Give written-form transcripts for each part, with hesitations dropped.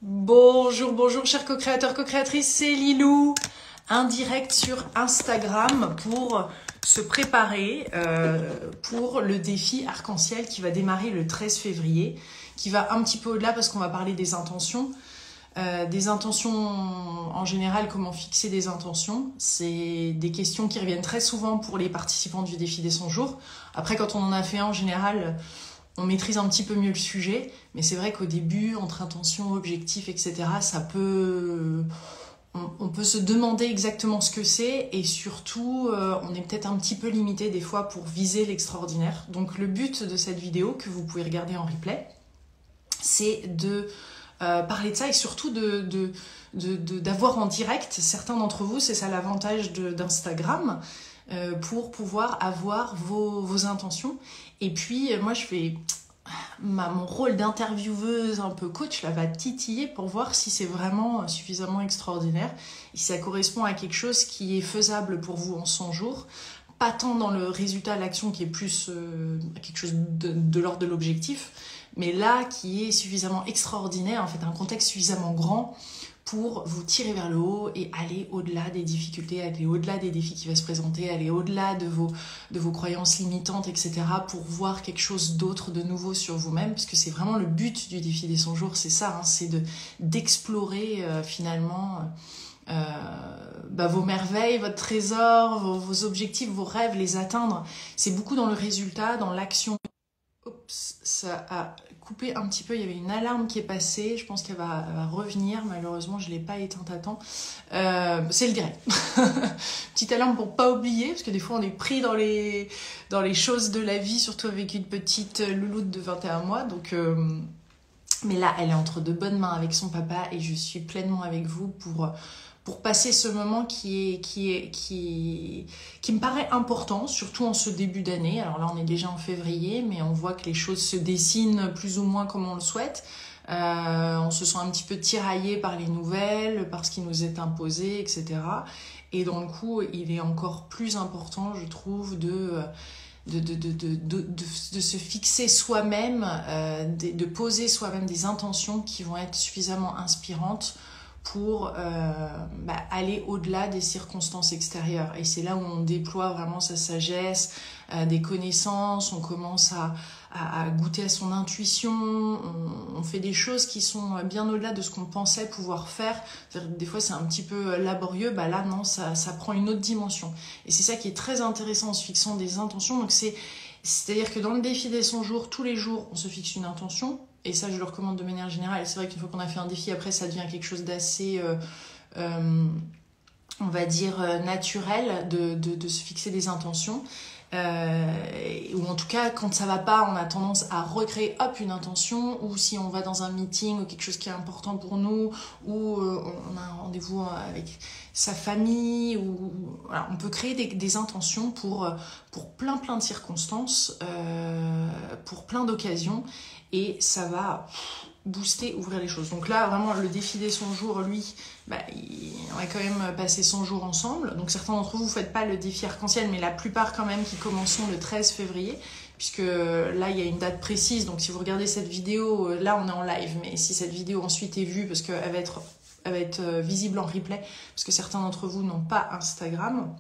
Bonjour, bonjour chers co-créateurs, co-créatrices, c'est Lilou. Un direct sur Instagram pour se préparer pour le défi arc-en-ciel qui va démarrer le 13 février, qui va un petit peu au-delà parce qu'on va parler des intentions. Des intentions en général, comment fixer des intentions. C'est des questions qui reviennent très souvent pour les participants du défi des 100 jours. Après, quand on en a fait un en général, on maîtrise un petit peu mieux le sujet, mais c'est vrai qu'au début, entre intention, objectif, etc., ça peut... On peut se demander exactement ce que c'est et surtout, on est peut-être un petit peu limité des fois pour viser l'extraordinaire. Donc le but de cette vidéo, que vous pouvez regarder en replay, c'est de parler de ça et surtout d'avoir en direct, certains d'entre vous, c'est ça l'avantage d'Instagram, pour pouvoir avoir vos intentions. Et puis, moi, je fais... mon rôle d'intervieweuse, un peu coach, là, va titiller pour voir si c'est vraiment suffisamment extraordinaire et si ça correspond à quelque chose qui est faisable pour vous en 100 jours. Pas tant dans le résultat, l'action qui est plus quelque chose de l'ordre de l'objectif, mais là, qui est suffisamment extraordinaire, en fait, un contexte suffisamment grand pour vous tirer vers le haut et aller au-delà des difficultés, aller au-delà des défis qui vont se présenter, aller au-delà de vos croyances limitantes, etc. pour voir quelque chose d'autre, de nouveau sur vous-même, parce que c'est vraiment le but du défi des 100 jours, c'est ça, hein, c'est d'explorer finalement vos merveilles, votre trésor, vos objectifs, vos rêves, les atteindre. C'est beaucoup dans le résultat, dans l'action. Oups, ça a coupé un petit peu, il y avait une alarme qui est passée, je pense qu'elle va revenir, malheureusement je ne l'ai pas éteinte à temps. C'est le direct. Petite alarme pour pas oublier, parce que des fois on est pris dans les choses de la vie, surtout avec une petite louloute de 21 mois, donc... mais là, elle est entre de bonnes mains avec son papa et je suis pleinement avec vous pour passer ce moment qui me paraît important, surtout en ce début d'année. Alors là, on est déjà en février, mais on voit que les choses se dessinent plus ou moins comme on le souhaite. On se sent un petit peu tiraillé par les nouvelles, par ce qui nous est imposé, etc. Et dans le coup, il est encore plus important, je trouve, de se fixer soi-même, de poser soi-même des intentions qui vont être suffisamment inspirantes pour aller au-delà des circonstances extérieures. Et c'est là où on déploie vraiment sa sagesse, des connaissances, on commence à goûter à son intuition, on fait des choses qui sont bien au-delà de ce qu'on pensait pouvoir faire. Des fois c'est un petit peu laborieux, là non, ça prend une autre dimension. Et c'est ça qui est très intéressant en se fixant des intentions. Donc c'est-à-dire que dans le défi des 100 jours, tous les jours, on se fixe une intention. Et ça, je le recommande de manière générale. C'est vrai qu'une fois qu'on a fait un défi, après, ça devient quelque chose d'assez, on va dire, naturel de se fixer des intentions. Ou en tout cas, quand ça va pas, on a tendance à recréer une intention, ou si on va dans un meeting ou quelque chose qui est important pour nous, ou on a un rendez-vous avec sa famille, ou voilà, on peut créer des intentions pour plein de circonstances, pour plein d'occasions, et ça va booster, ouvrir les choses. Donc là, vraiment, le défi des 100 jours, lui, on va quand même passer 100 jours ensemble. Donc certains d'entre vous ne faites pas le défi arc-en-ciel, mais la plupart quand même qui commenceront le 13 février, puisque là, il y a une date précise. Donc si vous regardez cette vidéo, là, on est en live, mais si cette vidéo ensuite est vue, parce qu'elle va être visible en replay, parce que certains d'entre vous n'ont pas Instagram.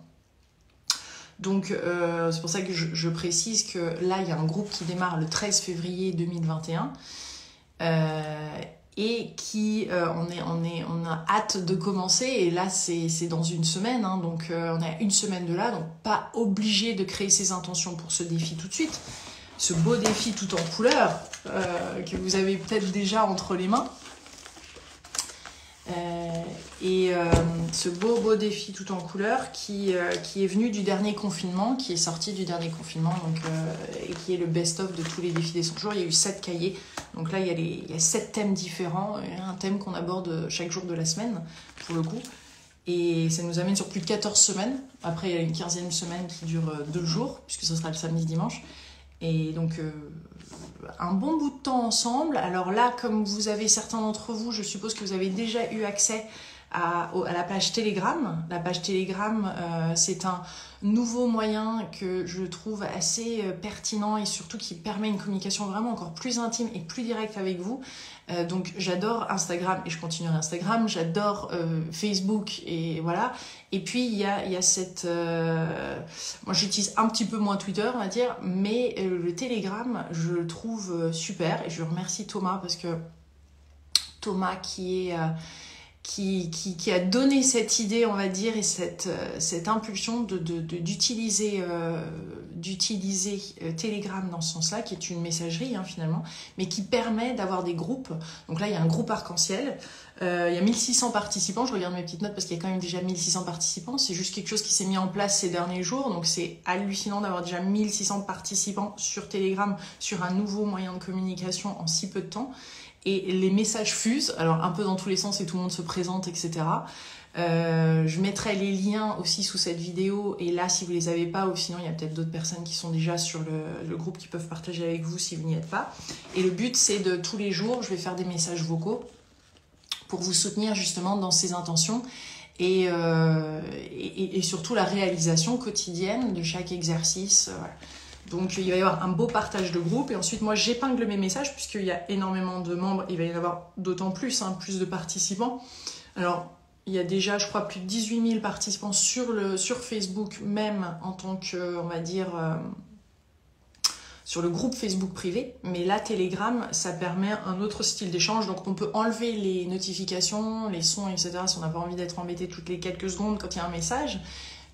Donc c'est pour ça que je précise que là, il y a un groupe qui démarre le 13 février 2021. Et qui on a hâte de commencer, et là c'est dans une semaine, hein, donc on a une semaine de là, donc pas obligé de créer ses intentions pour ce défi tout de suite, ce beau défi tout en couleur que vous avez peut-être déjà entre les mains, ce beau défi tout en couleur qui est venu du dernier confinement, qui est sorti du dernier confinement, donc, et qui est le best-of de tous les défis des 100 jours. Il y a eu 7 cahiers, donc là il y a 7 thèmes différents, un thème qu'on aborde chaque jour de la semaine pour le coup, et ça nous amène sur plus de 14 semaines. Après il y a une 15e semaine qui dure 2 jours, puisque ce sera le samedi dimanche, et donc un bon bout de temps ensemble. Alors là, comme vous avez certains d'entre vous, je suppose que vous avez déjà eu accès à la page Telegram. La page Telegram, c'est un nouveau moyen que je trouve assez pertinent et surtout qui permet une communication vraiment encore plus intime et plus directe avec vous. Donc j'adore Instagram et je continuerai Instagram, j'adore Facebook et voilà. Et puis il y a cette... moi j'utilise un petit peu moins Twitter on va dire, mais le Telegram je le trouve super et je remercie Thomas parce que Thomas qui a donné cette idée, on va dire, et cette impulsion d'utiliser Telegram dans ce sens-là, qui est une messagerie finalement, mais qui permet d'avoir des groupes. Donc là, il y a un groupe arc-en-ciel, il y a 1600 participants, je regarde mes petites notes parce qu'il y a quand même déjà 1600 participants, c'est juste quelque chose qui s'est mis en place ces derniers jours, donc c'est hallucinant d'avoir déjà 1600 participants sur Telegram, sur un nouveau moyen de communication en si peu de temps. Et les messages fusent, alors un peu dans tous les sens et tout le monde se présente, etc. Je mettrai les liens aussi sous cette vidéo et là si vous les avez pas ou sinon il y a peut-être d'autres personnes qui sont déjà sur le groupe qui peuvent partager avec vous si vous n'y êtes pas. Et le but c'est de tous les jours, je vais faire des messages vocaux pour vous soutenir justement dans ces intentions et surtout la réalisation quotidienne de chaque exercice. Voilà. Donc il va y avoir un beau partage de groupe et ensuite moi j'épingle mes messages puisqu'il y a énormément de membres, il va y en avoir d'autant plus, plus de participants. Alors il y a déjà je crois plus de 18 000 participants sur Facebook même en tant que, on va dire, sur le groupe Facebook privé. Mais là Telegram ça permet un autre style d'échange, donc on peut enlever les notifications, les sons, etc. si on n'a pas envie d'être embêté toutes les quelques secondes quand il y a un message.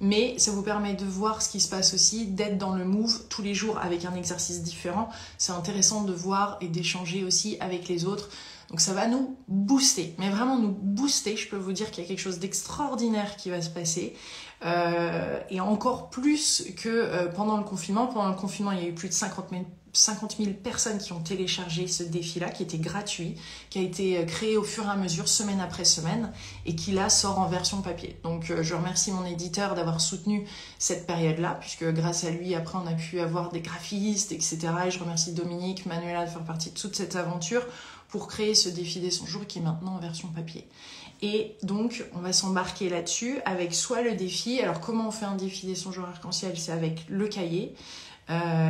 Mais ça vous permet de voir ce qui se passe aussi, d'être dans le move tous les jours avec un exercice différent. C'est intéressant de voir et d'échanger aussi avec les autres. Donc ça va nous booster, mais vraiment nous booster. Je peux vous dire qu'il y a quelque chose d'extraordinaire qui va se passer. Et encore plus que pendant le confinement. Pendant le confinement, il y a eu plus de 50 000 personnes qui ont téléchargé ce défi-là, qui était gratuit, qui a été créé au fur et à mesure, semaine après semaine, et qui là sort en version papier. Donc je remercie mon éditeur d'avoir soutenu cette période-là, puisque grâce à lui, après on a pu avoir des graphistes, etc. Et je remercie Dominique, Manuela de faire partie de toute cette aventure pour créer ce défi des 100 jours qui est maintenant en version papier. Et donc, on va s'embarquer là-dessus avec soit le défi. Alors, comment on fait un défi des 100 jours arc-en-ciel? C'est avec le cahier.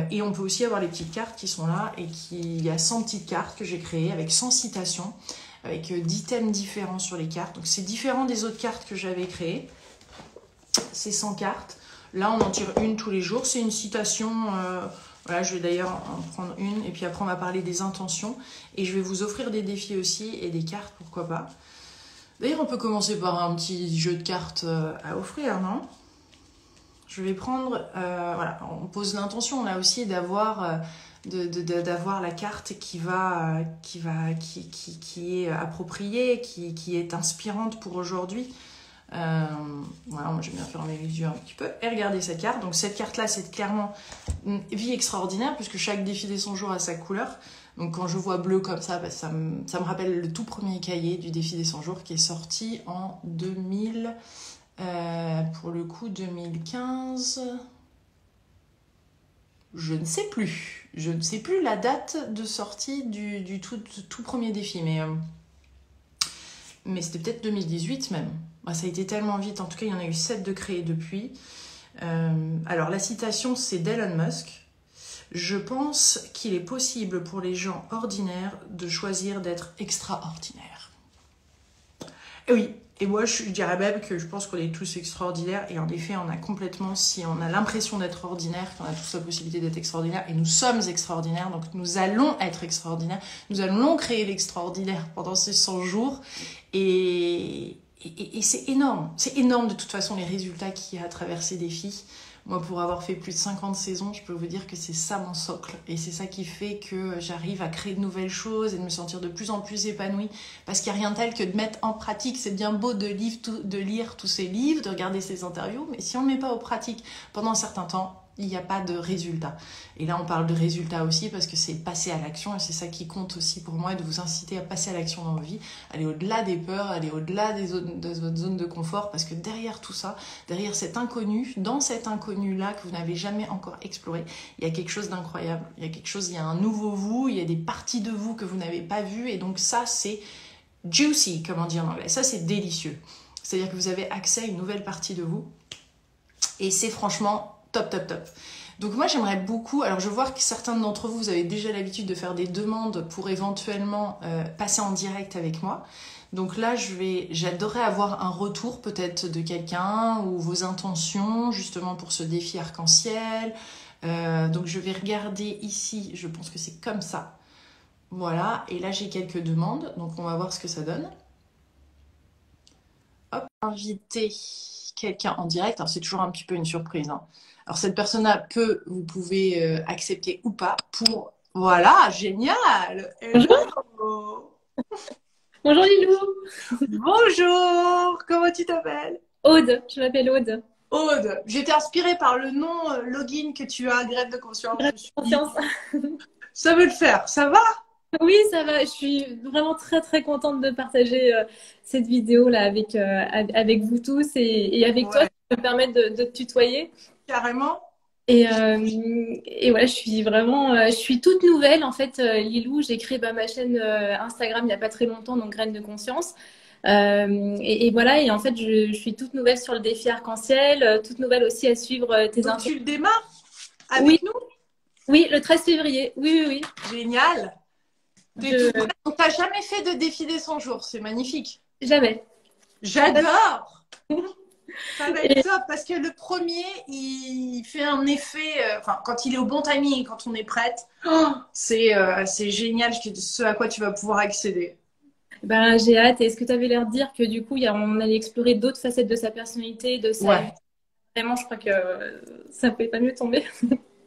Et on peut aussi avoir les petites cartes qui sont là. Et il y a 100 petites cartes que j'ai créées avec 100 citations, avec 10 thèmes différents sur les cartes. Donc, c'est différent des autres cartes que j'avais créées. C'est 100 cartes. Là, on en tire une tous les jours. C'est une citation... voilà, je vais d'ailleurs en prendre une. Et puis après, on va parler des intentions. Et je vais vous offrir des défis aussi et des cartes, pourquoi pas. D'ailleurs, on peut commencer par un petit jeu de cartes à offrir, non? Je vais prendre... voilà, on pose l'intention là aussi d'avoir d'avoir la carte qui est appropriée, qui est inspirante pour aujourd'hui. Voilà, moi j'aime bien fermer les yeux un petit peu et regarder cette carte. Donc cette carte là c'est clairement une vie extraordinaire puisque chaque défi des 100 jours a sa couleur. Donc quand je vois bleu comme ça, ça me rappelle le tout premier cahier du défi des 100 jours qui est sorti en 2000, pour le coup 2015, je ne sais plus la date de sortie du tout premier défi, mais c'était peut-être 2018 même. Ça a été tellement vite, en tout cas il y en a eu 7 de créés depuis. Alors la citation c'est d'Elon Musk. Je pense qu'il est possible pour les gens ordinaires de choisir d'être extraordinaires. Et oui, et moi je dirais même que je pense qu'on est tous extraordinaires et en effet on a complètement, si on a l'impression d'être ordinaire, qu'on a tous la possibilité d'être extraordinaire et nous sommes extraordinaires, donc nous allons être extraordinaires, nous allons créer l'extraordinaire pendant ces 100 jours et c'est énorme de toute façon les résultats qu'il y a à travers ces défis. Moi, pour avoir fait plus de 50 saisons, je peux vous dire que c'est ça mon socle. Et c'est ça qui fait que j'arrive à créer de nouvelles choses et de me sentir de plus en plus épanouie. Parce qu'il n'y a rien tel que de mettre en pratique. C'est bien beau de lire tous ces livres, de regarder ces interviews, mais si on ne met pas aux pratiques pendant un certain temps, il n'y a pas de résultat. Et là, on parle de résultat aussi parce que c'est passer à l'action et c'est ça qui compte aussi pour moi, de vous inciter à passer à l'action dans vos vies, aller au-delà des peurs, aller au-delà de votre zone de confort parce que derrière tout ça, derrière cet inconnu, dans cet inconnu-là que vous n'avez jamais encore exploré, il y a quelque chose d'incroyable. Il y a un nouveau vous, il y a des parties de vous que vous n'avez pas vues et donc ça, c'est juicy, comme on dit en anglais. Ça, c'est délicieux. C'est-à-dire que vous avez accès à une nouvelle partie de vous. Et c'est franchement top, top, top. Donc moi, j'aimerais beaucoup... Alors, je vois que certains d'entre vous, vous avez déjà l'habitude de faire des demandes pour éventuellement passer en direct avec moi. Donc là, j'adorerais avoir un retour peut-être de quelqu'un ou vos intentions justement pour ce défi arc-en-ciel. Donc je vais regarder ici, je pense que c'est comme ça. Voilà, et là j'ai quelques demandes, donc on va voir ce que ça donne. Hop, inviter quelqu'un en direct, alors c'est toujours un petit peu une surprise, hein. Alors cette personne-là vous pouvez accepter ou pas pour... Voilà, génial. Hello. Bonjour Lilou. Bonjour, comment tu t'appelles? Aude, je m'appelle Aude. Aude, j'étais inspirée par le nom login que tu as, Graine de Conscience. Je Grâce me suis à dit, conscience. ça veut le faire, ça va? Oui, ça va. Je suis vraiment très très contente de partager cette vidéo là avec vous tous et avec toi Ouais, qui me permet de te tutoyer. carrément. Et voilà, je suis toute nouvelle en fait, Lilou. J'ai créé ma chaîne Instagram il n'y a pas très longtemps, donc Graines de Conscience. Et voilà, et en fait, je suis toute nouvelle sur le défi arc-en-ciel, toute nouvelle aussi à suivre tes Donc infos. tu le démarres Oui, avec nous? oui, le 13 février. Oui, oui, Génial. oui. T'es tout prêt. Donc t'as jamais fait de défi des 100 jours, c'est magnifique. Jamais. J'adore. Ça va être Et, top parce que le premier, il fait un effet, enfin quand il est au bon timing, quand on est prête, oh, c'est génial ce à quoi tu vas pouvoir accéder. ben, j'ai hâte. Et est-ce que tu avais l'air de dire que du coup, on allait explorer d'autres facettes de sa personnalité, de sa vie? Ouais. Vraiment, je crois que ça ne pouvait pas mieux tomber.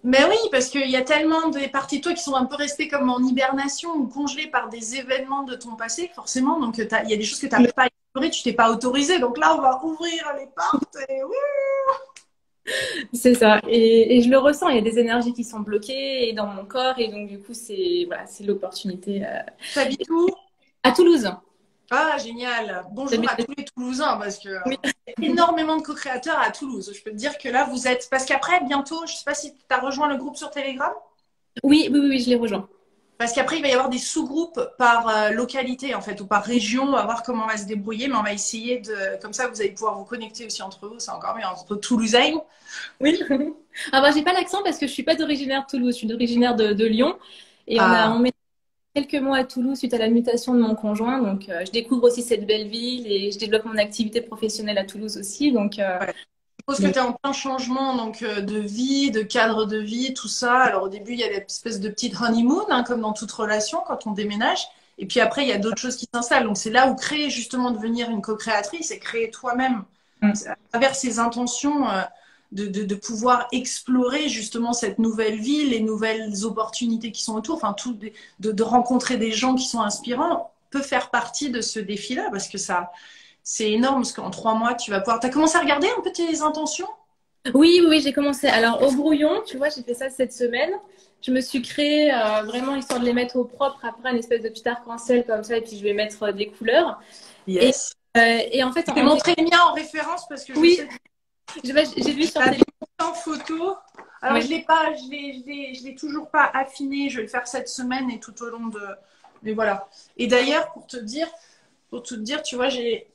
Mais oui, parce qu'il y a tellement des parties de toi qui sont un peu restées comme en hibernation ou congelées par des événements de ton passé, forcément. Donc, il y a des choses que tu n'arrives pas à explorer, tu t'es pas autorisé. Donc là, on va ouvrir les portes et oui. C'est ça. Et je le ressens. Il y a des énergies qui sont bloquées et dans mon corps. Et donc, du coup, c'est voilà, c'est l'opportunité. T'habites où? À Toulouse. Ah, génial. Bonjour à J'habite- tous les Toulousains parce que Oui, y a énormément de co-créateurs à Toulouse. Je peux te dire que là, vous êtes... Parce qu'après, bientôt, je sais pas si tu as rejoint le groupe sur Telegram. oui, oui, oui, oui, je les rejoins. Parce qu'après, il va y avoir des sous-groupes par localité, en fait, ou par région. On va voir comment on va se débrouiller, mais on va essayer de... Comme ça, vous allez pouvoir vous connecter aussi entre vous. C'est encore mieux, entre Toulousains. Oui. Ah bah, j'ai pas l'accent parce que je suis pas d'originaire de Toulouse. Je suis d'originaire de Lyon. Et Ah, on met quelques mois à Toulouse suite à la mutation de mon conjoint. Donc, je découvre aussi cette belle ville et je développe mon activité professionnelle à Toulouse aussi. ouais. Je suppose que Donc, tu es en plein changement donc, de vie, de cadre de vie, tout ça. Alors au début, il y a l'espèce de petite honeymoon, hein, comme dans toute relation, quand on déménage. Et puis après, il y a d'autres choses qui s'installent. Donc c'est là où créer, justement, devenir une co-créatrice et créer toi-même, à travers ses intentions, de pouvoir explorer justement cette nouvelle vie, les nouvelles opportunités qui sont autour, enfin, de rencontrer des gens qui sont inspirants, peut faire partie de ce défi-là, parce que ça... C'est énorme parce qu'en 3 mois, tu vas pouvoir. T'as commencé à regarder un peu tes intentions? oui, oui, oui, j'ai commencé. Alors, au brouillon, tu vois, j'ai fait ça cette semaine. Je me suis créé vraiment histoire de les mettre au propre après une espèce de petit arc-en-ciel comme ça, et puis je vais mettre des couleurs. Et, Yes. et en fait, Je t'ai montré les miens en référence parce que je oui, sais que j'ai vu tu sur as tes. mis en photo. Alors, je Oui. l'ai pas, je l'ai toujours pas affiné. Je vais le faire cette semaine et tout au long de. Mais voilà. Et d'ailleurs, pour te dire, tu vois,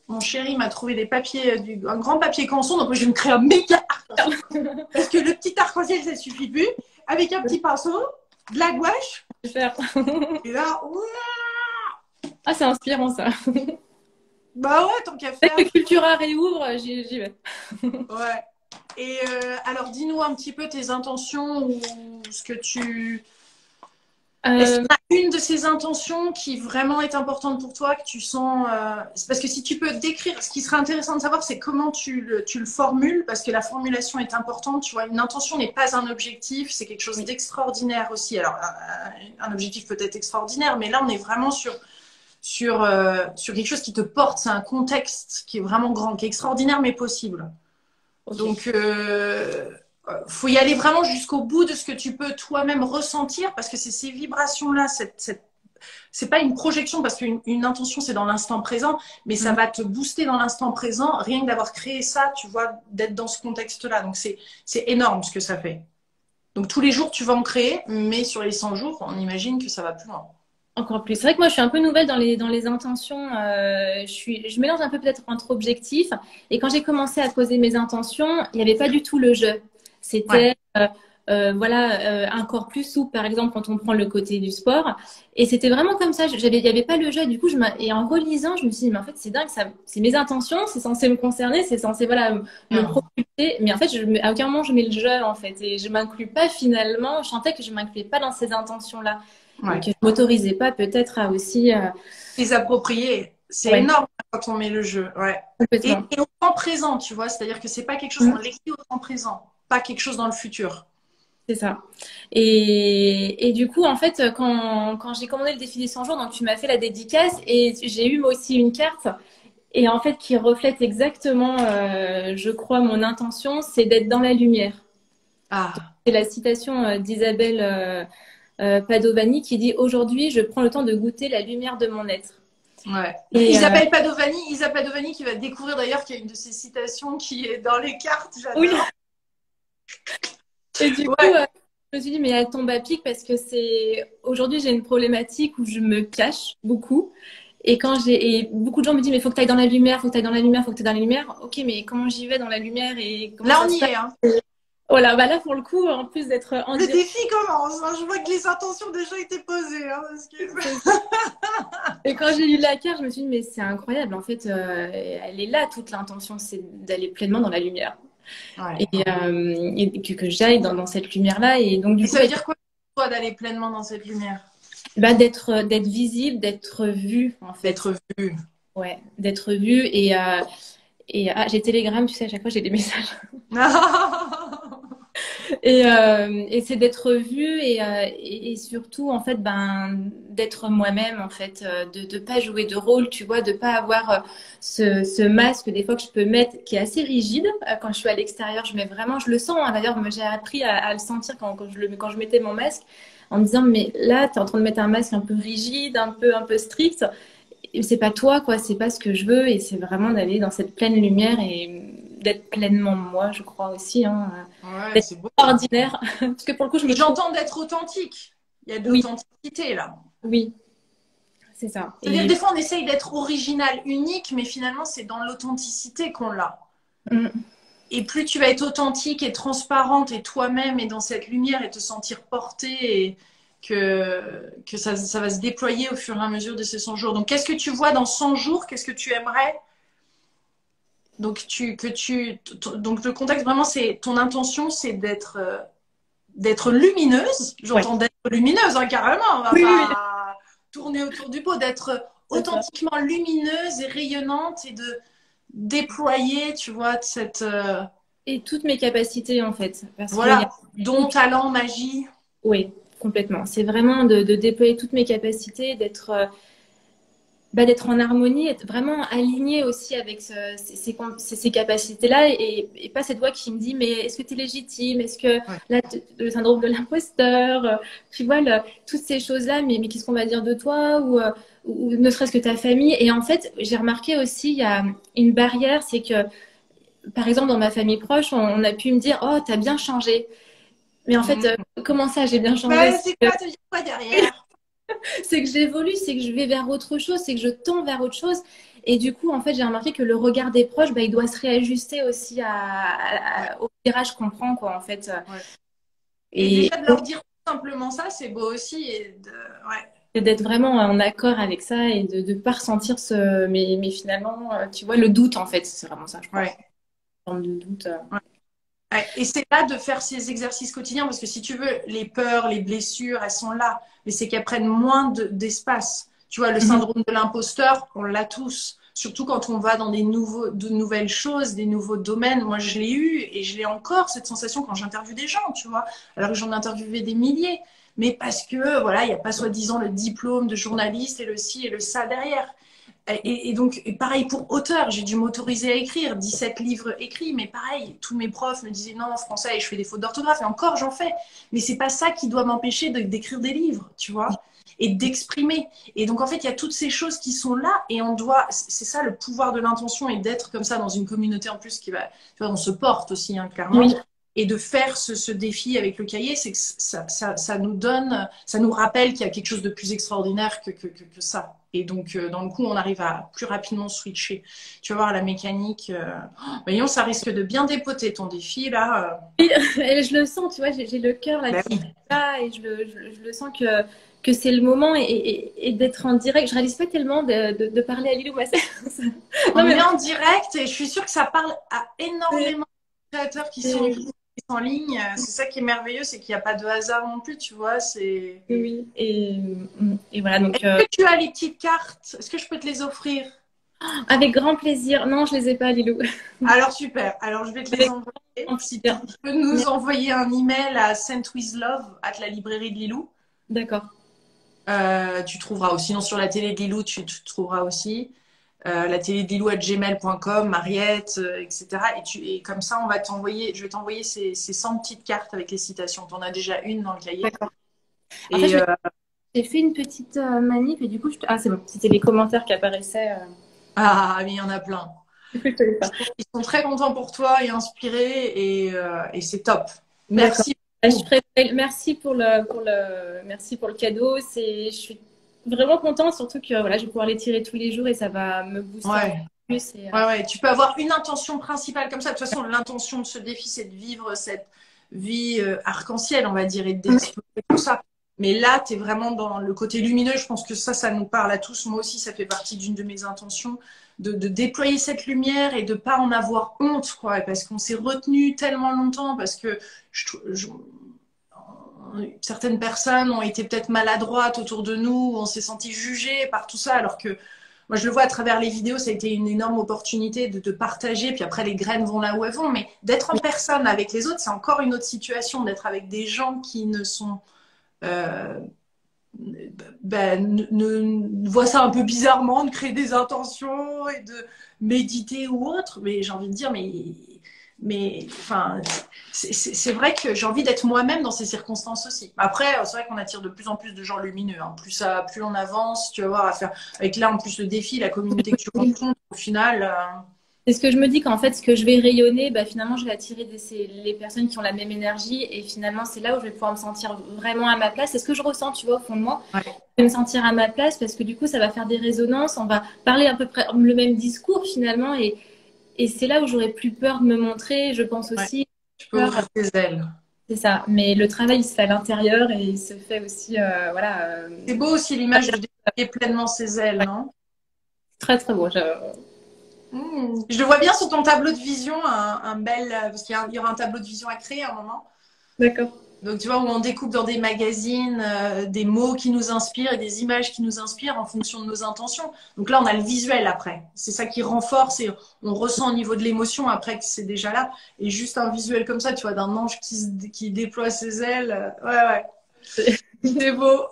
mon chéri m'a trouvé des papiers, un grand papier canson, donc moi, je vais me créer un méga arc-en-ciel. Parce que le petit arc-en-ciel, ça suffit plus. Avec un petit pinceau, de la gouache, Faire. et là, ouais, Ah, c'est inspirant ça. bah ouais, tant qu'à Dès faire. que Cultura réouvre, j'y vais. Ouais. Et alors, dis-nous un petit peu tes intentions ou ce que tu... Est-ce Euh, qu'il y a une de ces intentions qui vraiment est importante pour toi, que tu sens... c'est parce que si tu peux décrire, ce qui serait intéressant de savoir, c'est comment tu le formules, parce que la formulation est importante. Tu vois, une intention n'est pas un objectif, c'est quelque chose oui. d'extraordinaire aussi. Alors, un objectif peut être extraordinaire, mais là, on est vraiment sur quelque chose qui te porte. C'est un contexte qui est vraiment grand, qui est extraordinaire, mais possible. Ok. Donc, faut y aller vraiment jusqu'au bout de ce que tu peux toi-même ressentir, parce que c'est ces vibrations-là, c'est pas une projection, parce qu'une intention, c'est dans l'instant présent, mais ça Mm. va te booster dans l'instant présent, rien que d'avoir créé ça, tu vois, d'être dans ce contexte-là. Donc, c'est énorme ce que ça fait. Donc, tous les jours, tu vas en créer, mais sur les 100 jours, on imagine que ça va plus loin. Encore plus. C'est vrai que moi, je suis un peu nouvelle dans les intentions. Je mélange un peu peut-être entre objectifs. Et quand j'ai commencé à poser mes intentions, il n'y avait pas du tout le jeu. Ouais. C'était voilà, un corps plus souple, par exemple, quand on prend le côté du sport. Et c'était vraiment comme ça. Il n'y avait pas le jeu. Du coup, et en relisant, je me suis dit, mais en fait, c'est dingue. C'est mes intentions. C'est censé me concerner. C'est censé voilà, me Mm. propulser. Mais en fait, à aucun moment, je mets le jeu, en fait. Et je m'inclus pas finalement. Je sentais que je m'incluais pas dans ces intentions-là et Ouais. que je m'autorisais pas peut-être à aussi Les approprier, c'est ouais, énorme quand on met le jeu. Ouais. complètement, Et au temps présent, tu vois, c'est-à-dire que c'est pas quelque chose, on mm, l'écrit au temps présent, pas quelque chose dans le futur. c'est ça. Et du coup, en fait, quand j'ai commandé le défi des 100 jours, donc tu m'as fait la dédicace et j'ai eu moi aussi une carte et en fait qui reflète exactement, je crois, mon intention, c'est d'être dans la lumière. Ah, C'est la citation d'Isabelle Padovani qui dit: Aujourd'hui, je prends le temps de goûter la lumière de mon être. ouais. Et Isa Padovani qui va découvrir d'ailleurs qu'il y a une de ses citations qui est dans les cartes, oui, j'adore. et du coup, Ouais. je me suis dit, mais elle tombe à pic parce que aujourd'hui, j'ai une problématique où je me cache beaucoup. Et beaucoup de gens me disent, mais faut que tu ailles dans la lumière, faut que tu ailles dans la lumière, faut que tu ailles dans la lumière. Ok, mais comment j'y vais dans la lumière et comment Là, ça on se y passe? est, hein. Voilà, bah là, pour le coup, en plus d'être en Le direct, défi commence, hein. Je vois que les intentions déjà été posées, hein, parce que... c'est ça. Et quand j'ai lu la carte, je me suis dit, mais c'est incroyable. En fait, elle est là, toute l'intention, c'est d'aller pleinement dans la lumière. Ouais. Et que j'aille dans cette lumière-là. Et donc, du Et coup, ça veut dire quoi pour toi d'aller pleinement dans cette lumière? bah, d'être visible, d'être vu, en fait. D'être vu. Ouais, d'être vu j'ai Telegram, tu sais, à chaque fois j'ai des messages. Et c'est d'être vu et surtout en fait d'être moi-même en fait, de pas jouer de rôle, tu vois, de pas avoir ce masque des fois que je peux mettre qui est assez rigide quand je suis à l'extérieur. Je mets vraiment, je le sens. Hein, d'ailleurs, moi, j'ai appris à le sentir quand je mettais mon masque en me disant mais là tu es en train de mettre un masque un peu rigide, un peu strict. C'est pas toi, quoi, c'est pas ce que je veux, et c'est vraiment d'aller dans cette pleine lumière et d'être pleinement moi, je crois aussi, hein, Ouais, d'être c'est beau. ordinaire, parce que pour le coup, je Et me trouve. j'entends d'être authentique. Il y a de Oui, l'authenticité là. oui, c'est ça. C'est-à-dire, Et des fois, on essaye d'être original, unique, mais finalement, c'est dans l'authenticité qu'on l'a. mm, Et plus tu vas être authentique et transparente et toi-même et dans cette lumière et te sentir portée et que ça va se déployer au fur et à mesure de ces 100 jours. Donc, qu'est-ce que tu vois dans 100 jours? Qu'est-ce que tu aimerais? Donc, donc le contexte, vraiment, c'est ton intention, c'est d'être lumineuse. ouais. J'entends d'être lumineuse, hein, carrément. On va Oui, oui, oui, pas tourner autour du pot. D'être c'est ça. authentiquement lumineuse et rayonnante et de déployer, tu vois, cette... Et toutes mes capacités, en fait, parce qu'il y a voilà, don, talent, magie. oui, complètement. C'est vraiment de déployer toutes mes capacités, d'être en harmonie, être vraiment aligné aussi avec ces capacités-là et pas cette voix qui me dit mais est-ce que tu es légitime? Est-ce que Ouais. là, le syndrome de l'imposteur, tu vois, toutes ces choses-là, mais qu'est-ce qu'on va dire de toi ou ne serait-ce que ta famille? Et en fait, j'ai remarqué aussi, il y a une barrière, c'est que par exemple, dans ma famille proche, on a pu me dire oh, t'as bien changé. Mais en fait, Mm. comment ça, j'ai bien changé? Ouais, c'est quoi, te dire quoi derrière? C'est que j'évolue, c'est que je vais vers autre chose, c'est que je tends vers autre chose. Et du coup, en fait, j'ai remarqué que le regard des proches, bah, il doit se réajuster aussi Ouais, au virage qu'on prend, quoi, en fait. ouais. Et Et déjà de leur dire simplement ça, c'est beau aussi. Ouais. d'être vraiment en accord avec ça et de ne pas ressentir mais finalement, tu vois, le doute, en fait, c'est vraiment ça, je crois. Ouais. Une forme de doute. Ouais. Ouais. Et c'est là de faire ces exercices quotidiens parce que si tu veux, les peurs, les blessures, elles sont là, mais c'est qu'elles prennent moins d'espace. Tu vois, le Mhm. syndrome de l'imposteur, on l'a tous. Surtout quand on va dans de nouvelles choses, des nouveaux domaines. Moi, je l'ai eu et je l'ai encore, cette sensation quand j'interviewe des gens, tu vois, alors que j'en ai interviewé des milliers. Mais parce que, voilà, il n'y a pas soi-disant le diplôme de journaliste et le ci et le ça derrière. Et donc, pareil pour auteur, j'ai dû m'autoriser à écrire, 17 livres écrits, mais pareil, tous mes profs me disaient non, en français, et je fais des fautes d'orthographe, et encore j'en fais. Mais c'est pas ça qui doit m'empêcher d'écrire des livres, tu vois, et d'exprimer. Et donc, en fait, il y a toutes ces choses qui sont là, et on doit, c'est ça le pouvoir de l'intention, et d'être comme ça dans une communauté en plus qui va, tu vois, on se porte aussi, hein, clairement. Oui, et de faire ce défi avec le cahier, c'est que ça nous donne, ça nous rappelle qu'il y a quelque chose de plus extraordinaire que ça. Et donc, dans le coup, on arrive à plus rapidement switcher. Tu vas voir la mécanique. Voyons, ça risque de bien dépoter ton défi, là. Et je le sens, tu vois, j'ai le cœur là Bah qui oui. bat et je le sens que c'est le moment et d'être en direct. Je réalise pas tellement de parler à Lilou. Non, On mais est en direct et je suis sûre que ça parle à énormément de créateurs qui sont en ligne. C'est ça qui est merveilleux, c'est qu'il n'y a pas de hasard non plus, tu vois. C'est... oui, et voilà, donc Est-ce que tu as les petites cartes? Est-ce que je peux te les offrir? avec grand plaisir. Non, je les ai pas, Lilou. Alors super, alors je vais te les envoyer. Si tu peux nous envoyer un email à sentwithlove @ la librairie de Lilou. D'accord. Tu trouveras aussi, sinon sur la télé de Lilou, tu trouveras aussi. La télé de Lilou @gmail.com, Mariette, etc. Et comme ça, je vais t'envoyer ces 100 petites cartes avec les citations. Tu en as déjà une dans le cahier. D'accord. En Et, fait, j'ai fait une petite manip et du coup, ah, c'est bon, c'était les commentaires qui apparaissaient. ah, mais il y en a plein. Du coup, je te l'ai pas. Ils sont très contents pour toi et inspirés et c'est top. Merci. Merci merci pour le cadeau. Je suis vraiment contente, surtout que voilà, je vais pouvoir les tirer tous les jours et ça va me booster un peu plus. Ouais. Tu peux avoir une intention principale comme ça. De toute façon, l'intention de ce défi, c'est de vivre cette vie arc-en-ciel, on va dire, et d'explorer tout ça. Mais là, tu es vraiment dans le côté lumineux. Je pense que ça nous parle à tous. Moi aussi, ça fait partie d'une de mes intentions de déployer cette lumière et de pas en avoir honte, quoi. Parce qu'on s'est retenu tellement longtemps, parce que certaines personnes ont été peut-être maladroites autour de nous, on s'est senti jugé par tout ça, alors que moi je le vois à travers les vidéos, ça a été une énorme opportunité de partager, puis après les graines vont là où elles vont, mais d'être en personne avec les autres, c'est encore une autre situation, d'être avec des gens qui ne sont... voient ça un peu bizarrement, de créer des intentions et de méditer ou autre, mais j'ai envie de dire, mais enfin, c'est vrai que j'ai envie d'être moi-même dans ces circonstances aussi. Après, c'est vrai qu'on attire de plus en plus de gens lumineux. Hein. Plus on avance, tu vas voir, à faire avec là en plus le défi, la communauté que tu rencontres, au final. C'est ce que je me dis qu'en fait, ce que je vais rayonner, bah, finalement, je vais attirer les personnes qui ont la même énergie et finalement, c'est là où je vais pouvoir me sentir vraiment à ma place. C'est ce que je ressens, tu vois, au fond de moi. Ouais. Je vais me sentir à ma place parce que du coup, ça va faire des résonances. On va parler à peu près le même discours finalement et c'est là où j'aurai plus peur de me montrer. Je pense aussi. Tu peux ouvrir tes ailes. C'est ça. Mais le travail, il se fait à l'intérieur et il se fait aussi, voilà. C'est beau aussi l'image de déployer pleinement ses ailes, non? Très, très beau. Je le vois bien sur ton tableau de vision, un bel, parce qu'il y aura un tableau de vision à créer à un moment. D'accord. Donc tu vois, où on découpe dans des magazines des mots qui nous inspirent et des images qui nous inspirent en fonction de nos intentions. Donc là, on a le visuel après. C'est ça qui renforce et on ressent au niveau de l'émotion après que c'est déjà là. Et juste un visuel comme ça, tu vois, d'un ange qui déploie ses ailes. Ouais. C'est beau.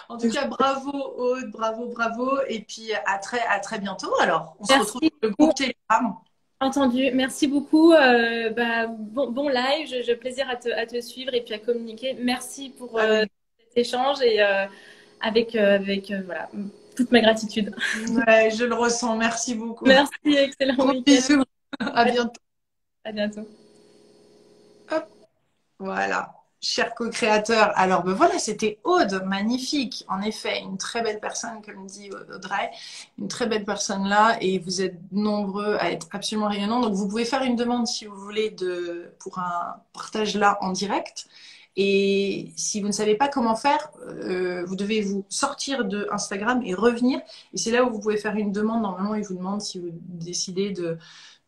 En tout cas, bravo Aude, bravo. Et puis à très bientôt. Alors, on se retrouve sur le groupe Telegram. Entendu. Merci beaucoup. Bon live. J'ai plaisir à te suivre et puis à communiquer. Merci pour cet échange et avec voilà, toute ma gratitude. Ouais, je le ressens. Merci beaucoup. Merci. Excellent week-end. Bisous. À bientôt. À bientôt. Hop. Voilà. Chers co-créateurs, alors voilà, c'était Aude, magnifique, en effet, une très belle personne, comme dit Audrey, une très belle personne là, et vous êtes nombreux à être absolument rayonnants, donc vous pouvez faire une demande si vous voulez pour un partage là en direct, et si vous ne savez pas comment faire, vous devez vous sortir de Instagram et revenir, et c'est là où vous pouvez faire une demande, normalement il vous demande si vous décidez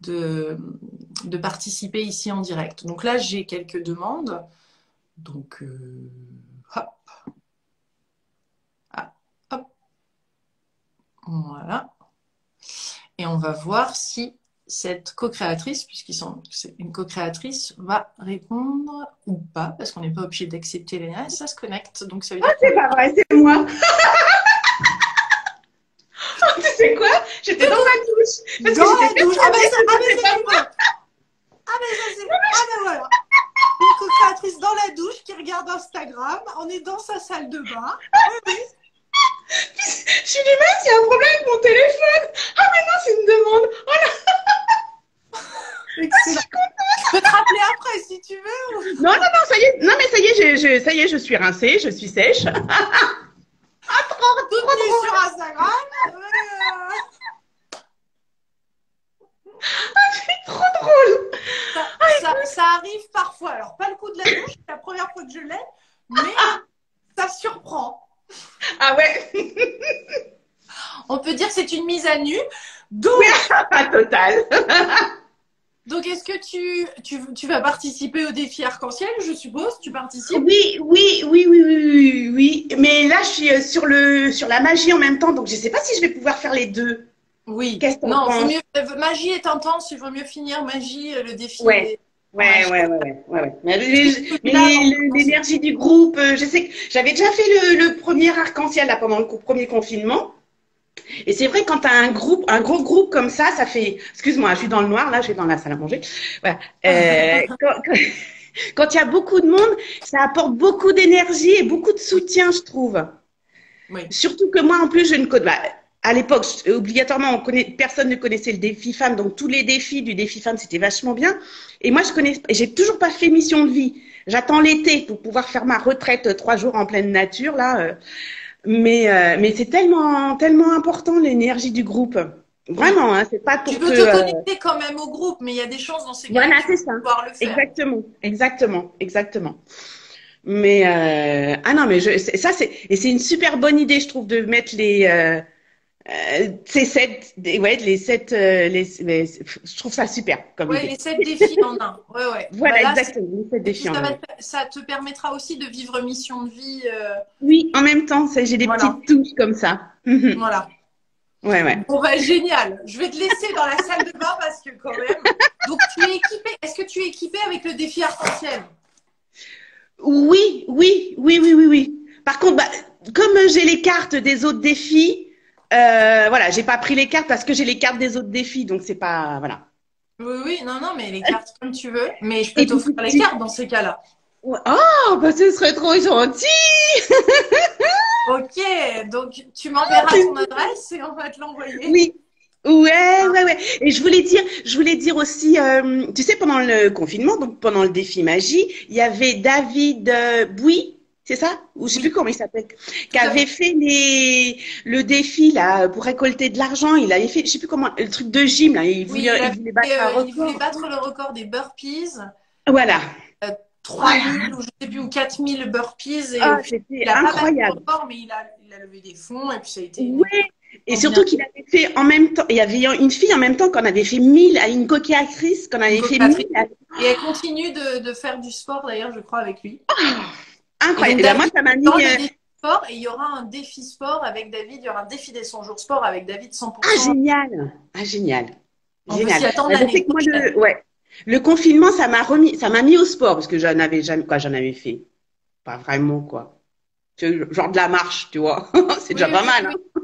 de participer ici en direct. Donc là j'ai quelques demandes. Donc, hop. Ah, hop. Voilà. Et on va voir si cette co-créatrice, c'est une co-créatrice, va répondre ou pas, parce qu'on n'est pas obligé d'accepter les liens, et ça se connecte. Donc, ça veut dire... c'est pas vrai, c'est moi. Tu sais quoi? J'étais dans ma douche. Dans la douche. Ah ben voilà. Une co-créatrice dans la douche qui regarde Instagram. On est dans sa salle de bain. Oui. Je suis dit, mince, il y a un problème avec mon téléphone. Ah, mais non, c'est une demande. Oh là. Excellent. Je peux te rappeler après si tu veux. Non, non, non, ça y est. Non, mais ça y est, ça y est, je suis rincée, je suis sèche. Toute nue sur Instagram. C'est trop drôle. Ça arrive parfois. Alors, pas le coup de la douche, c'est la première fois que je l'ai, mais ça surprend. Ah ouais. On peut dire que c'est une mise à nu. Donc, Total. donc est-ce que tu vas participer au défi arc-en-ciel, je suppose? Tu participes? Oui, oui, oui, oui, oui, oui, oui. Mais là, je suis sur la magie en même temps, donc je sais pas si je vais pouvoir faire les deux. Oui. Qu'est-ce que t'en Non, vaut penses? mieux, magie est intense, il vaut mieux finir magie, le défi. Ouais. Ouais, Ouais. Mais là, l'énergie du groupe, je sais que j'avais déjà fait le premier arc-en-ciel là pendant le premier confinement. Et c'est vrai, quand tu as un gros groupe comme ça fait. Excuse-moi, je suis dans le noir, là, je suis dans la salle à manger. Voilà. Quand il y a beaucoup de monde, ça apporte beaucoup d'énergie et beaucoup de soutien, je trouve. oui. Surtout que moi, en plus, je ne connais. Bah, à l'époque, obligatoirement, personne ne connaissait le défi femme, donc tous les défis du défi femme, c'était vachement bien. Et moi, j'ai toujours pas fait mission de vie. J'attends l'été pour pouvoir faire ma retraite 3 jours en pleine nature, là. Mais c'est tellement, tellement important l'énergie du groupe. Vraiment, hein, c'est pas Tu pour peux te. te connecter quand même au groupe, mais il y a des chances dans ces cas-là Voilà, que tu c'est vas ça. pouvoir le faire. Exactement. Mais ah non, mais c'est une super bonne idée, je trouve, de mettre ces les sept, je trouve ça super comme Ouais, les idée. 7 défis en un. Ouais. Bah Voilà, là, exactement, les 7 et puis défis en un. ça te permettra aussi de vivre mission de vie. Oui, en même temps, j'ai des Voilà. petites touches comme ça. Mhm. Voilà. Ouais. Bon, bah, génial. Je vais te laisser dans la salle de bain parce que quand même. Donc, tu es équipé. Est-ce que tu es équipé avec le défi arc-en-ciel? Oui. Par contre, bah, comme j'ai les cartes des autres défis, voilà, j'ai pas pris les cartes parce que j'ai les cartes des autres défis, donc c'est pas, voilà. Oui, non, mais les cartes comme tu veux. Mais je peux Et puis, t'offrir les cartes dans ces cas-là. oh, bah, ce serait trop gentil! Ok, donc tu m'enverras ton adresse et on va te l'envoyer. Oui. Ouais. Et je voulais dire aussi, tu sais, pendant le confinement, donc pendant le défi magie, il y avait David Bouy, c'est ça? Ou je sais plus Oui, comment il s'appelle, qui tout à avait fait. fait le défi là pour récolter de l'argent. Il avait fait, je sais plus comment, le truc de gym là. Oui, Il voulait battre un il voulait record. battre le record des burpees. Voilà. 3000 ou je sais plus, ou 4000 burpees. Et au Ah, final, c'était il n'a pas battu le incroyable. record, mais il a levé des fonds et puis ça a été Ouais. Et bien. surtout qu'il avait fait en même temps, il y avait une fille en même temps qu'on avait fait 1000, une co-créatrice qu'on Une avait fait 1000. co-créatrice. Et elle continue de faire du sport d'ailleurs, je crois, avec lui. Et Incroyable. donc Et ben moi, David ça m'a est mis. dans le défi sport et il y aura un défi sport avec David, il y aura un défi des 100 jours sport avec David Ah, 100%. génial! Ah, génial! On peut s'y attendre Bah, je l'année sais que moi, prochaine. le confinement, ça m'a mis au sport parce que j'en avais jamais, quoi, j'en avais fait. Pas vraiment, quoi. Genre de la marche, tu vois. C'est déjà pas mal, Oui. hein.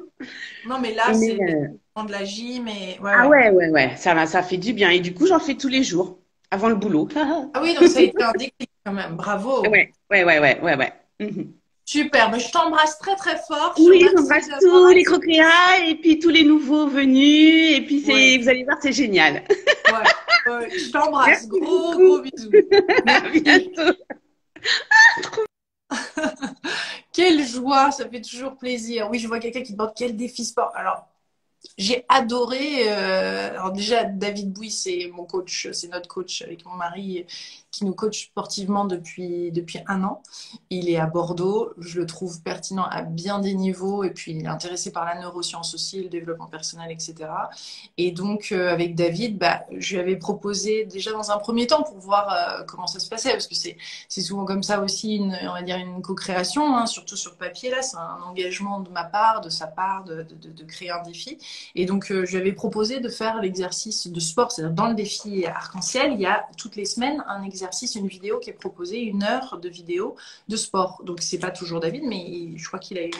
Non, mais là, Mais, c'est de la gym et ah ouais. ouais. Ça fait du bien. Et du coup, j'en fais tous les jours avant le boulot. Ah oui, donc ça a été un déclic quand même. Bravo. Ouais. Mhm. Super. Mais je t'embrasse très très fort. Je te Oui, remercie j'embrasse d'avoir tous les accepté. croquets et puis tous les nouveaux venus. Et puis, Ouais. vous allez voir, c'est génial. Ouais. Je t'embrasse. Merci Gros beaucoup. bisous. À Merci. bientôt. Quelle joie, ça fait toujours plaisir. Oui, je vois quelqu'un qui demande quel défi sport. Alors, j'ai adoré. Alors déjà, David Bouy, c'est mon coach, c'est notre coach avec mon mari qui nous coach sportivement depuis 1 an. Il est à Bordeaux. Je le trouve pertinent à bien des niveaux. Et puis, il est intéressé par la neuroscience aussi, le développement personnel, etc. Et donc, avec David, bah, je lui avais proposé déjà dans un premier temps pour voir comment ça se passait. Parce que c'est souvent comme ça aussi, on va dire, une co-création, hein, surtout sur papier. Là, c'est un engagement de ma part, de sa part, de créer un défi. Et donc, je lui avais proposé de faire l'exercice de sport. C'est-à-dire, dans le défi arc-en-ciel, il y a toutes les semaines un exercice, une vidéo qui est proposée, 1 heure de vidéo de sport. Donc, c'est pas toujours David, mais je crois qu'il a eu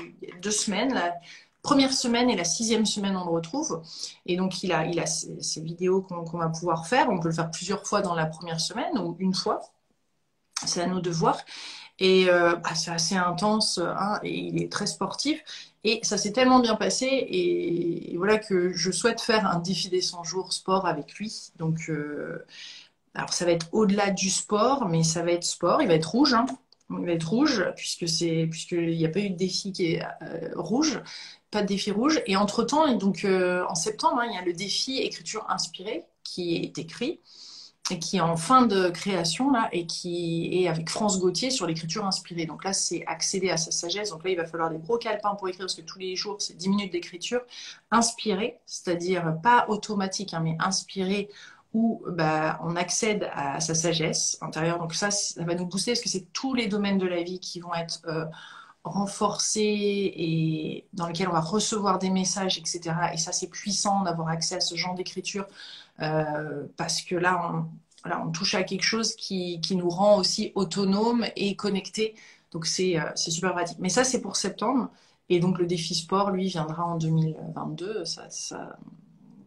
2 semaines. La première semaine et la 6e semaine, on le retrouve. Et donc, il a ces vidéos qu'on va pouvoir faire. On peut le faire plusieurs fois dans la première semaine ou une fois. C'est à nous de voir. Et c'est assez intense, hein, et il est très sportif. Et ça s'est tellement bien passé. Et voilà que je souhaite faire un défi des 100 jours sport avec lui. Donc, Alors, ça va être au-delà du sport, mais ça va être sport. Il va être rouge, hein. Il va être rouge, puisqu'il n'y a pas eu de défi qui est rouge, pas de défi rouge. Et entre-temps, et donc en septembre, hein, il y a le défi écriture inspirée qui est écrit et qui est en fin de création là, et qui est avec France Gauthier sur l'écriture inspirée. Donc là, c'est accéder à sa sagesse. Donc là, il va falloir des gros calepins pour écrire, parce que tous les jours, c'est 10 minutes d'écriture inspirée, c'est-à-dire pas automatique, hein, mais inspirée, où bah, on accède à sa sagesse intérieure. Donc ça va nous booster, parce que c'est tous les domaines de la vie qui vont être renforcés et dans lesquels on va recevoir des messages, etc. Et ça, c'est puissant d'avoir accès à ce genre d'écriture, parce que là, on touche à quelque chose qui nous rend aussi autonomes et connectés. Donc, c'est super pratique. Mais ça, c'est pour septembre. Et donc, le défi sport, lui, viendra en 2022.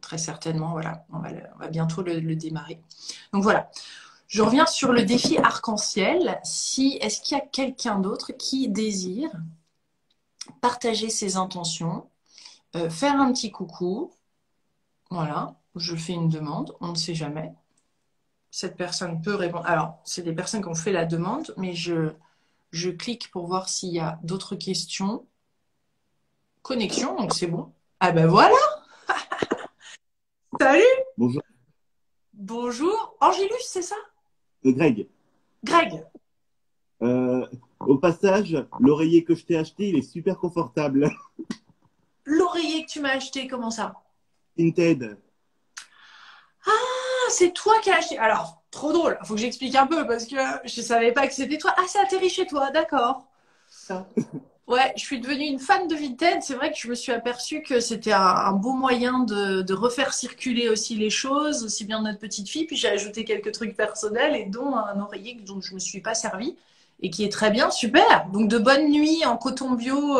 Très certainement, voilà. On va bientôt le démarrer. Donc, voilà. Je reviens sur le défi arc-en-ciel. Est-ce qu'il y a quelqu'un d'autre qui désire partager ses intentions, faire un petit coucou? Voilà, je fais une demande, on ne sait jamais. Cette personne peut répondre. Alors, c'est des personnes qui ont fait la demande, mais je clique pour voir s'il y a d'autres questions. Connexion, donc c'est bon. Ah ben voilà. Salut. Bonjour. Bonjour. Angélus, c'est ça? Greg. Greg. Au passage, l'oreiller que je t'ai acheté, il est super confortable. L'oreiller que tu m'as acheté, comment ça? Vinted. Ah, c'est toi qui as acheté. Alors, trop drôle. Faut que j'explique un peu parce que je savais pas que c'était toi. Ah, c'est atterri chez toi, d'accord. Ça. Ouais, je suis devenue une fan de Vinted. C'est vrai que je me suis aperçue que c'était un beau moyen de refaire circuler aussi les choses, aussi bien notre petite fille. Puis j'ai ajouté quelques trucs personnels, et dont un oreiller dont je me suis pas servie et qui est très bien, super. Donc de bonnes nuits en coton bio.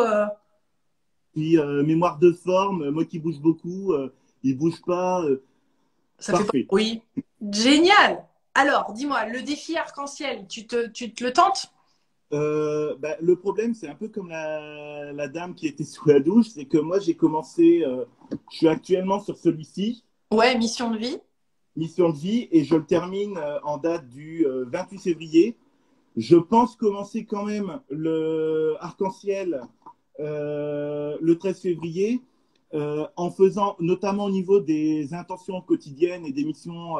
Puis mémoire de forme, moi qui bouge beaucoup, il bouge pas. Ça fait pas. Parfait. Oui, génial. Alors, dis-moi, le défi arc-en-ciel, tu te le tentes? Le problème, c'est un peu comme la dame qui était sous la douche, c'est que moi j'ai commencé, je suis actuellement sur celui-ci, Ouais, mission de vie. mission de vie, et je le termine en date du 28 février. Je pense commencer quand même le arc-en-ciel le 13 février, en faisant notamment au niveau des intentions quotidiennes et des missions,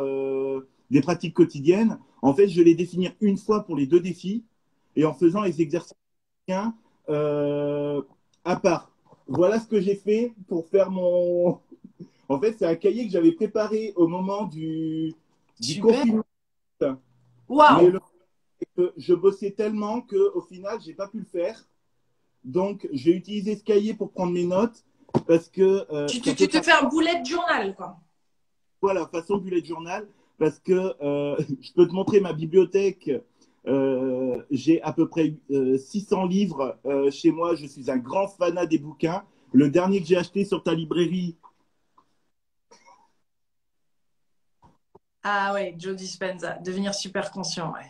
des pratiques quotidiennes. En fait, je vais les définir une fois pour les deux défis, et en faisant les exercices à part. Voilà ce que j'ai fait pour faire mon. En fait, c'est un cahier que j'avais préparé au moment du Super. confinement. Mais Waouh. je bossais tellement qu'au final, j'ai pas pu le faire. Donc, j'ai utilisé ce cahier pour prendre mes notes, parce que Tu te fais un bullet journal, quoi. voilà, façon bullet journal, parce que je peux te montrer ma bibliothèque. J'ai à peu près 600 livres chez moi. Je suis un grand fanat des bouquins. Le dernier que j'ai acheté sur ta librairie. Ah ouais, Joe Dispenza, devenir super conscient, ouais.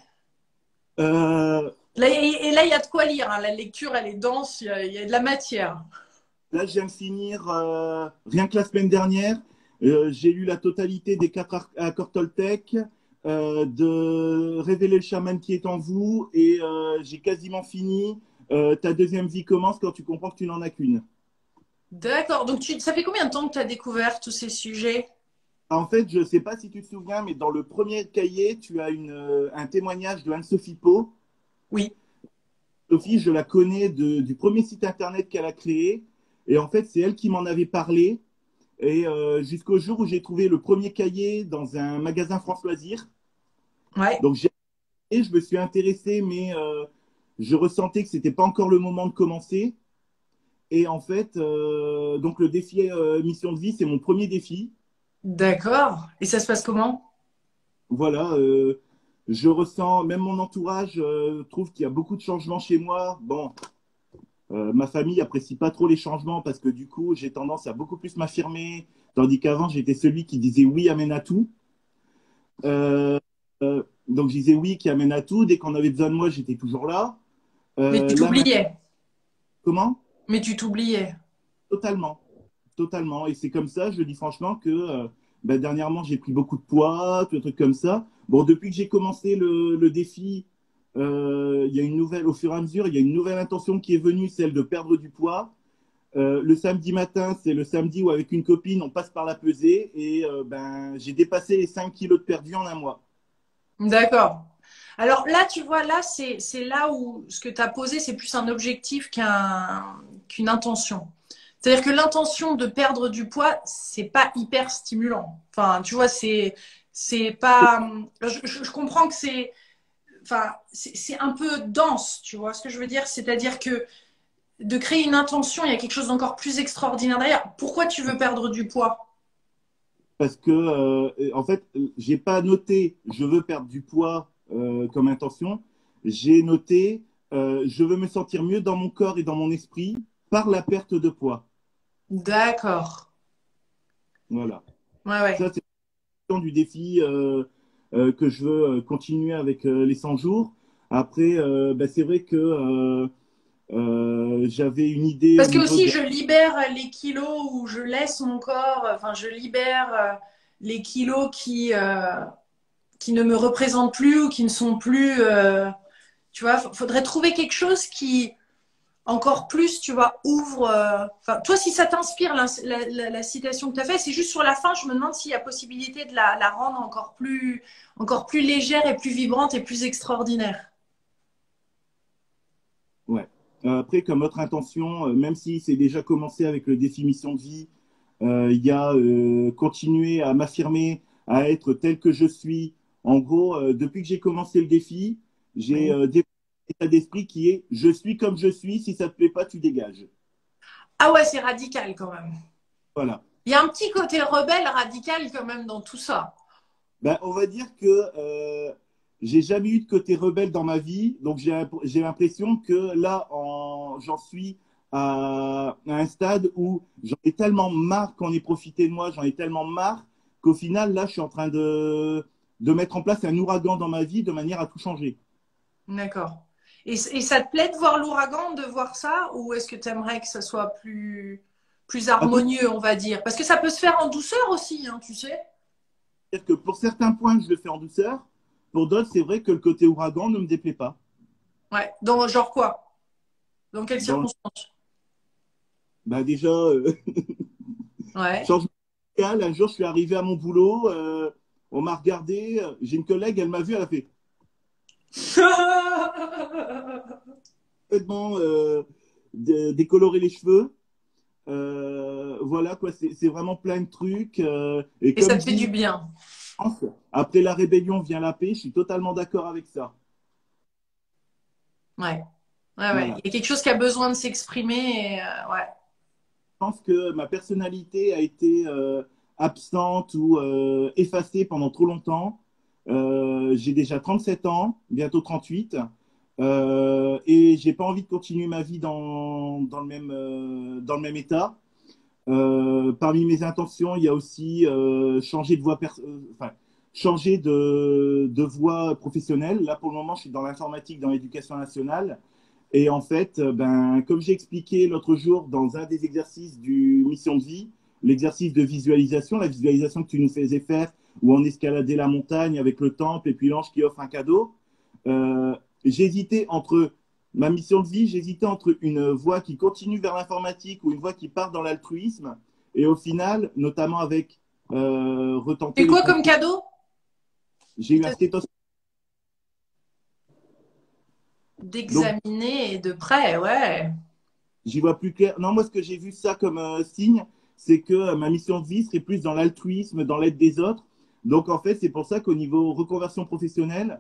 euh, Là, et là, il y a de quoi lire, hein. La lecture, elle est dense, il y a de la matière. Là, je viens de finir, rien que la semaine dernière, j'ai lu la totalité des 4 accords Toltec, de Révéler le chaman qui est en vous, et j'ai quasiment fini. Ta deuxième vie commence quand tu comprends que tu n'en as qu'une. D'accord, donc ça fait combien de temps que tu as découvert tous ces sujets? En fait, je ne sais pas si tu te souviens, mais dans le premier cahier, tu as un témoignage de Anne-Sophie Pau. Oui. Sophie, je la connais du premier site internet qu'elle a créé. Et en fait, c'est elle qui m'en avait parlé. Et jusqu'au jour où j'ai trouvé le premier cahier dans un magasin France Loisirs. Ouais. Donc, je me suis intéressé, mais je ressentais que ce n'était pas encore le moment de commencer. Et en fait, donc le défi mission de vie, c'est mon premier défi. D'accord. Et ça se passe comment? Voilà, je ressens, même mon entourage trouve qu'il y a beaucoup de changements chez moi. Bon, ma famille apprécie pas trop les changements parce que du coup, j'ai tendance à beaucoup plus m'affirmer, tandis qu'avant, j'étais celui qui disait oui, amène à tout. Donc, je disais oui, qui amène à tout. Dès qu'on avait besoin de moi, j'étais toujours là. Mais tu Là, t'oubliais. comment? Mais tu t'oubliais. Totalement. Totalement. Et c'est comme ça, je le dis franchement, que dernièrement, j'ai pris beaucoup de poids, tout un truc comme ça. Bon, depuis que j'ai commencé le défi, il y a une nouvelle, au fur et à mesure, il y a une nouvelle intention qui est venue, celle de perdre du poids. Le samedi matin, c'est le samedi où avec une copine, on passe par la pesée et ben, j'ai dépassé les 5 kilos de perdu en un mois. D'accord. Alors là, tu vois, là, c'est là où ce que tu as posé, c'est plus un objectif qu'une intention. C'est-à-dire que l'intention de perdre du poids, c'est pas hyper stimulant. Enfin, tu vois, c'est pas. Je comprends que c'est. Enfin, c'est un peu dense, tu vois ce que je veux dire? C'est-à-dire que de créer une intention, il y a quelque chose d'encore plus extraordinaire derrière. Pourquoi tu veux perdre du poids? Parce que, en fait, j'ai pas noté je veux perdre du poids comme intention. J'ai noté je veux me sentir mieux dans mon corps et dans mon esprit par la perte de poids. D'accord. Voilà. Ouais, ouais. Ça, c'est le du défi que je veux continuer avec les 100 jours. Après, bah, c'est vrai que j'avais une idée au Parce que niveau aussi, de… je libère les kilos où je laisse mon corps, enfin, je libère les kilos qui ne me représentent plus ou qui ne sont plus. Tu vois, faudrait trouver quelque chose qui, encore plus, tu vois, ouvre. Enfin, toi, si ça t'inspire, la citation que tu as faite, c'est juste sur la fin, je me demande s'il y a possibilité de la rendre encore plus légère et plus vibrante et plus extraordinaire. Ouais. Après, comme autre intention, même si c'est déjà commencé avec le défi mission de vie, il y a continuer à m'affirmer, à être tel que je suis. En gros, depuis que j'ai commencé le défi, j'ai Oui. développé un état d'esprit qui est je suis comme je suis, si ça te plaît pas, tu dégages. Ah ouais, c'est radical quand même. Voilà. Il y a un petit côté rebelle radical quand même dans tout ça. Ben, on va dire que j'ai jamais eu de côté rebelle dans ma vie, donc j'ai l'impression que là, j'en suis à un stade où j'en ai tellement marre qu'on ait profité de moi, j'en ai tellement marre qu'au final, là, je suis en train de mettre en place un ouragan dans ma vie de manière à tout changer. D'accord. Et ça te plaît de voir l'ouragan, de voir ça, ou est-ce que tu aimerais que ça soit plus À tout harmonieux, on va dire? Parce que ça peut se faire en douceur aussi, hein, tu sais. dire que pour certains points, je le fais en douceur, pour d'autres, c'est vrai que le côté ouragan ne me déplaît pas. Ouais. Dans genre quoi? Dans quelles Dans, circonstances? ben déjà, Ouais. changement radical. Un jour, je suis arrivé à mon boulot, on m'a regardé. J'ai une collègue, elle m'a vu, elle a fait complètement décolorer les cheveux. Voilà quoi, c'est vraiment plein de trucs. Et Et ça comme te fait du dit, bien. après la rébellion vient la paix. Je suis totalement d'accord avec ça. Ouais. Ouais, ouais. Voilà. Il y a quelque chose qui a besoin de s'exprimer. Ouais. Je pense que ma personnalité a été absente ou effacée pendant trop longtemps. J'ai déjà 37 ans, bientôt 38, et j'ai pas envie de continuer ma vie dans le même état. Parmi mes intentions, il y a aussi changer de voie, enfin, changer de voie professionnelle. Là, pour le moment, je suis dans l'informatique, dans l'éducation nationale. Et en fait, ben, comme j'ai expliqué l'autre jour dans un des exercices du mission de vie, l'exercice de visualisation, la visualisation que tu nous faisais faire, où on escaladait la montagne avec le temple et puis l'ange qui offre un cadeau, j'hésitais entre ma mission de vie, j'hésitais entre une voie qui continue vers l'informatique ou une voie qui part dans l'altruisme. Et au final, notamment avec retenter C'est les quoi comme concours, cadeau? j'ai eu un stéthoscope. Donc, D'examiner de près, ouais. j'y vois plus clair. Non, moi, ce que j'ai vu ça comme signe, c'est que ma mission de vie serait plus dans l'altruisme, dans l'aide des autres. Donc, en fait, c'est pour ça qu'au niveau reconversion professionnelle,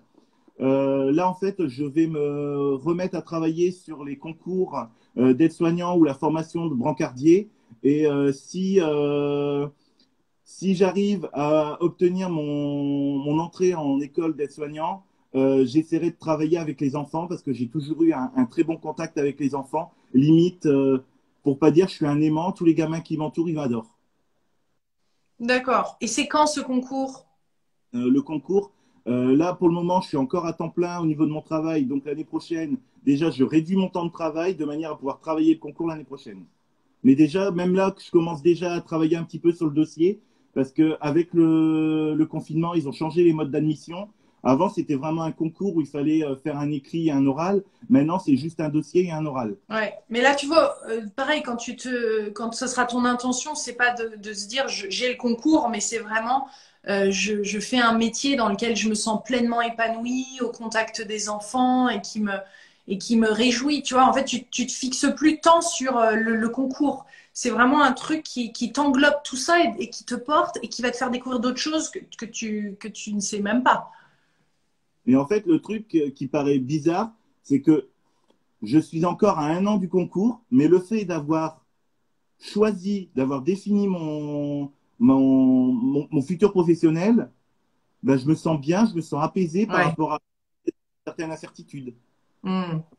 là, en fait, je vais me remettre à travailler sur les concours d'aide-soignant ou la formation de brancardier. Et si j'arrive à obtenir mon entrée en école d'aide-soignant, j'essaierai de travailler avec les enfants parce que j'ai toujours eu un très bon contact avec les enfants. Limite, pour pas dire je suis un aimant, tous les gamins qui m'entourent, ils m'adorent. D'accord. Et c'est quand ce concours? Le concours, là pour le moment, je suis encore à temps plein au niveau de mon travail. Donc l'année prochaine, déjà, je réduis mon temps de travail de manière à pouvoir travailler le concours l'année prochaine. Mais déjà, même là, je commence déjà à travailler un petit peu sur le dossier parce que avec le confinement, ils ont changé les modes d'admission. Avant, c'était vraiment un concours où il fallait faire un écrit et un oral. Maintenant, c'est juste un dossier et un oral. Ouais, mais là, tu vois, pareil, quand ce sera ton intention, c'est pas de se dire j'ai le concours, mais c'est vraiment je fais un métier dans lequel je me sens pleinement épanouie, au contact des enfants et qui me réjouit. Tu vois, en fait, tu te fixes plus tant sur le concours. C'est vraiment un truc qui t'englobe tout ça et qui te porte et qui va te faire découvrir d'autres choses que tu ne sais même pas. Et en fait, le truc qui paraît bizarre, c'est que je suis encore à 1 an du concours, mais le fait d'avoir choisi, d'avoir défini mon futur professionnel, ben, je me sens bien, je me sens apaisé par Ouais. rapport à certaines incertitudes.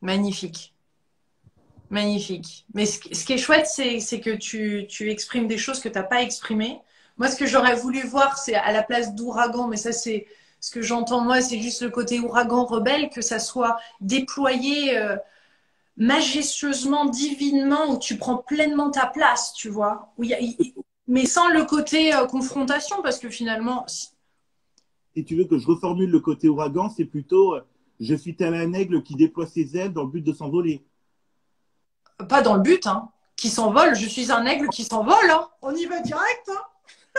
Magnifique. Magnifique. Mais ce qui est chouette, c'est que tu exprimes des choses que tu n'as pas exprimées. Moi, ce que j'aurais voulu voir, c'est à la place d'ouragan, mais ça, c'est ce que j'entends moi, c'est juste le côté ouragan rebelle, que ça soit déployé majestueusement, divinement, où tu prends pleinement ta place, tu vois. Mais sans le côté confrontation, parce que finalement, Si tu veux que je reformule le côté ouragan, c'est plutôt je suis tel un aigle qui déploie ses ailes dans le but de s'envoler. pas dans le but, hein, qui s'envole. Je suis un aigle qui s'envole, hein. On y va direct, hein.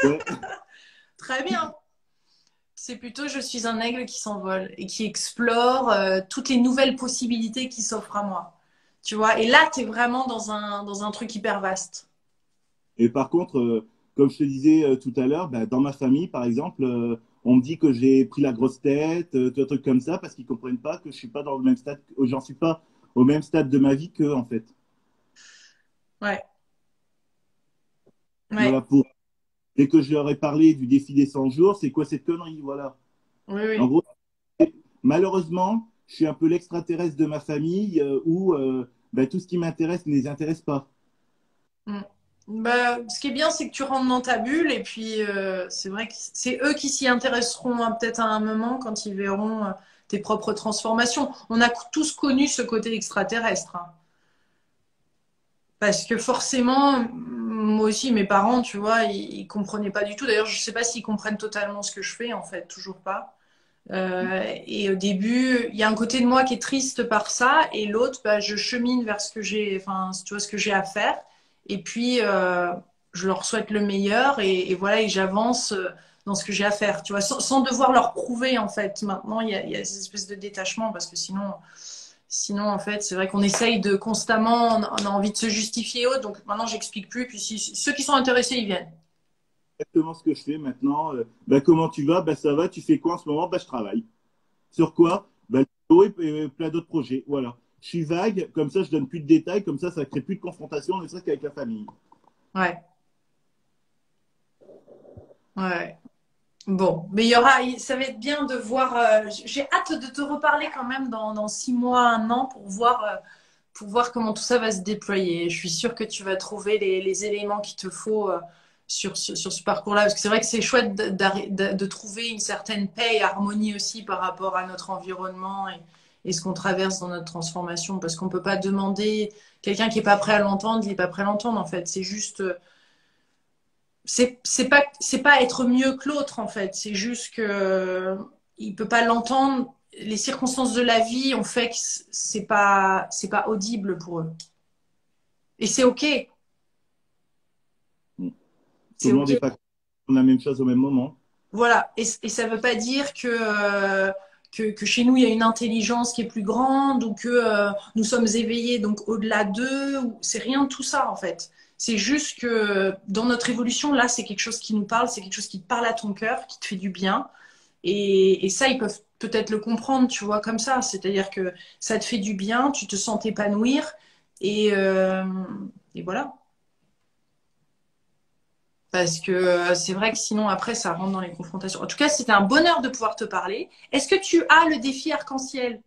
Ouais. Très bien. C'est plutôt je suis un aigle qui s'envole et qui explore toutes les nouvelles possibilités qui s'offrent à moi. Tu vois, et là, tu es vraiment dans un truc hyper vaste. Et par contre, comme je te disais tout à l'heure, bah, dans ma famille, par exemple, on me dit que j'ai pris la grosse tête, tout un truc comme ça, parce qu'ils comprennent pas que je suis pas dans le même stade, j'en suis pas au même stade de ma vie qu'eux, en fait. Ouais, ouais, Voilà, dès que je leur ai parlé du défi des 100 jours, c'est quoi cette connerie, voilà. oui, En oui. gros, malheureusement, je suis un peu l'extraterrestre de ma famille où bah, tout ce qui m'intéresse ne les intéresse pas. Mm. Bah, ce qui est bien, c'est que tu rentres dans ta bulle et puis c'est vrai que c'est eux qui s'y intéresseront hein, peut-être à un moment quand ils verront tes propres transformations. On a tous connu ce côté extraterrestre. Hein. Parce que forcément, moi aussi, mes parents, tu vois, ils comprenaient pas du tout. D'ailleurs, je sais pas s'ils comprennent totalement ce que je fais, en fait, toujours pas. Et au début, il y a un côté de moi qui est triste par ça, et l'autre, bah, je chemine vers ce que j'ai, enfin, tu vois, ce que j'ai à faire. Et puis, je leur souhaite le meilleur, et voilà, et j'avance dans ce que j'ai à faire, tu vois, sans devoir leur prouver, en fait. Maintenant, il y a cette espèce de détachement, parce que sinon, en fait, c'est vrai qu'on essaye de constamment, on a envie de se justifier et autres. Donc maintenant, j'explique plus. Puis ceux qui sont intéressés, ils viennent. Exactement ce que je fais maintenant. Bah, comment tu vas? Bah, ça va. Tu fais quoi en ce moment? Bah, je travaille. Sur quoi? Bah, et plein d'autres projets. Voilà. Je suis vague, comme ça, je donne plus de détails, comme ça crée plus de confrontation, ne serait-ce qu'avec la famille. Ouais, ouais. Bon, mais il y aura, ça va être bien de voir. J'ai hâte de te reparler quand même dans 6 mois, un an, pour voir comment tout ça va se déployer. Je suis sûre que tu vas trouver les éléments qu'il te faut sur ce parcours-là. Parce que c'est vrai que c'est chouette de trouver une certaine paix et harmonie aussi par rapport à notre environnement et ce qu'on traverse dans notre transformation. Parce qu'on ne peut pas demander quelqu'un qui n'est pas prêt à l'entendre, il n'est pas prêt à l'entendre en fait. C'est juste. C'est pas être mieux que l'autre en fait. C'est juste que il peut pas l'entendre. Les circonstances de la vie ont fait que c'est pas audible pour eux. Et c'est ok. Mm. Tout C'est le monde ok. n'est pas la même chose au même moment. Voilà. Et ça veut pas dire que chez nous il y a une intelligence qui est plus grande ou que nous sommes éveillés donc au-delà d'eux. C'est rien de tout ça en fait. C'est juste que dans notre évolution là, c'est quelque chose qui nous parle, c'est quelque chose qui te parle à ton cœur, qui te fait du bien. Et ça, ils peuvent peut-être le comprendre, tu vois, comme ça. C'est-à-dire que ça te fait du bien, tu te sens t'épanouir et, euh, et voilà. Parce que c'est vrai que sinon, après, ça rentre dans les confrontations. En tout cas, c'était un bonheur de pouvoir te parler. Est-ce que tu as le défi arc-en-ciel?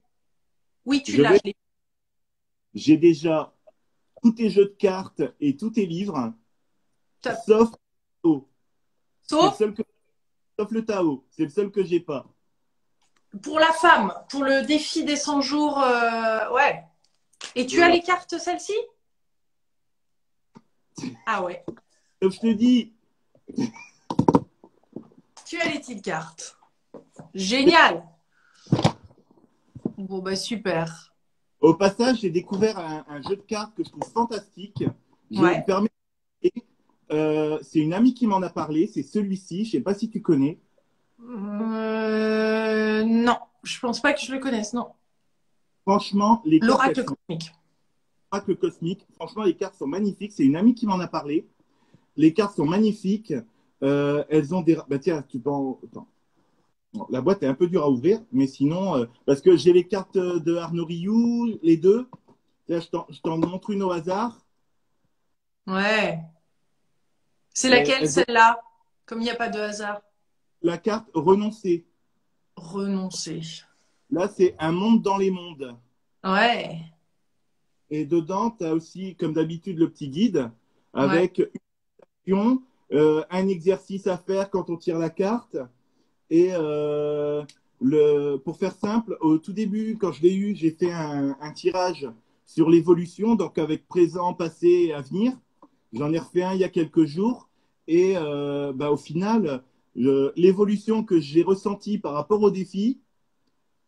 Oui, tu Je l'as. vais, j'ai déjà tous tes jeux de cartes et tous tes livres, Top. sauf le Tao. C'est le Sauf seul que, sauf le Tao. C'est le seul que j'ai pas. pour la femme, pour le défi des 100 jours. Ouais. Et tu as Voilà. les cartes, celles-ci? Ah ouais. Comme je te dis, Tu as les petites cartes. Génial. Bon, bah super. Au passage, j'ai découvert un jeu de cartes que je trouve fantastique. Je Ouais. me permets. C'est une amie qui m'en a parlé. C'est celui-ci. Je sais pas si tu connais. Non, je pense pas que je le connaisse, non. Franchement, les cartes, elles L'oracle sont cosmique. oracle cosmique. Franchement, les cartes sont magnifiques. C'est une amie qui m'en a parlé. Les cartes sont magnifiques. Elles ont des. Bah tiens, tu peux en. Attends. Bon, la boîte est un peu dure à ouvrir, mais sinon, parce que j'ai les cartes de Arnaud Rioux, les deux. Là, je t'en montre une au hasard. Ouais. C'est laquelle, Elles ont celle-là? Comme il n'y a pas de hasard. la carte renoncer. Renoncer. Là, c'est un monde dans les mondes. Ouais. Et dedans, tu as aussi, comme d'habitude, le petit guide Ouais. avec une action, un exercice à faire quand on tire la carte. Et pour faire simple, au tout début, quand je l'ai eu, j'ai fait un tirage sur l'évolution, donc avec présent, passé et avenir. J'en ai refait un il y a quelques jours. Et bah, au final, l'évolution que j'ai ressentie par rapport au défi,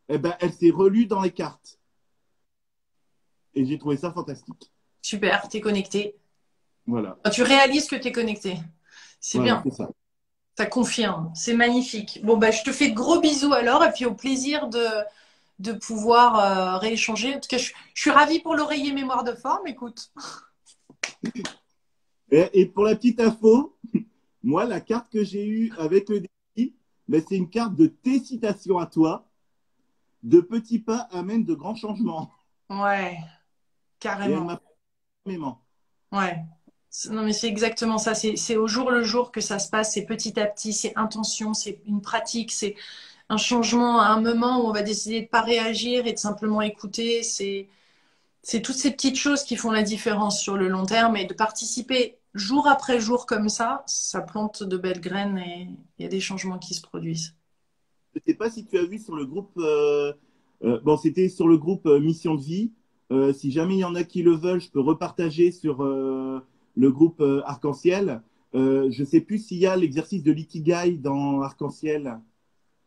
eh ben, elle s'est relue dans les cartes. Et j'ai trouvé ça fantastique. Super, t'es connecté. Voilà, Enfin, tu réalises que t'es connecté. C'est voilà, bien. c'est ça. Ça confirme. C'est magnifique. Bon, bah, je te fais de gros bisous alors, et puis au plaisir de pouvoir rééchanger. En tout cas, je suis ravie pour l'oreiller mémoire de forme. Écoute. Et pour la petite info, moi, la carte que j'ai eue avec le défi, ben, c'est une carte de tes citations à toi. De petits pas amènent de grands changements. Ouais, Et elle carrément. m'a énormément. Ouais. Non, mais c'est exactement ça. C'est au jour le jour que ça se passe. C'est petit à petit. C'est intention. C'est une pratique. C'est un changement à un moment où on va décider de pas réagir et de simplement écouter. C'est toutes ces petites choses qui font la différence sur le long terme et de participer jour après jour comme ça plante de belles graines et il y a des changements qui se produisent. Je ne sais pas si tu as vu sur le groupe, bon, c'était sur le groupe Mission de vie. Si jamais il y en a qui le veulent, je peux repartager sur le groupe Arc-en-Ciel. Je ne sais plus s'il y a l'exercice de l'ikigai dans Arc-en-Ciel.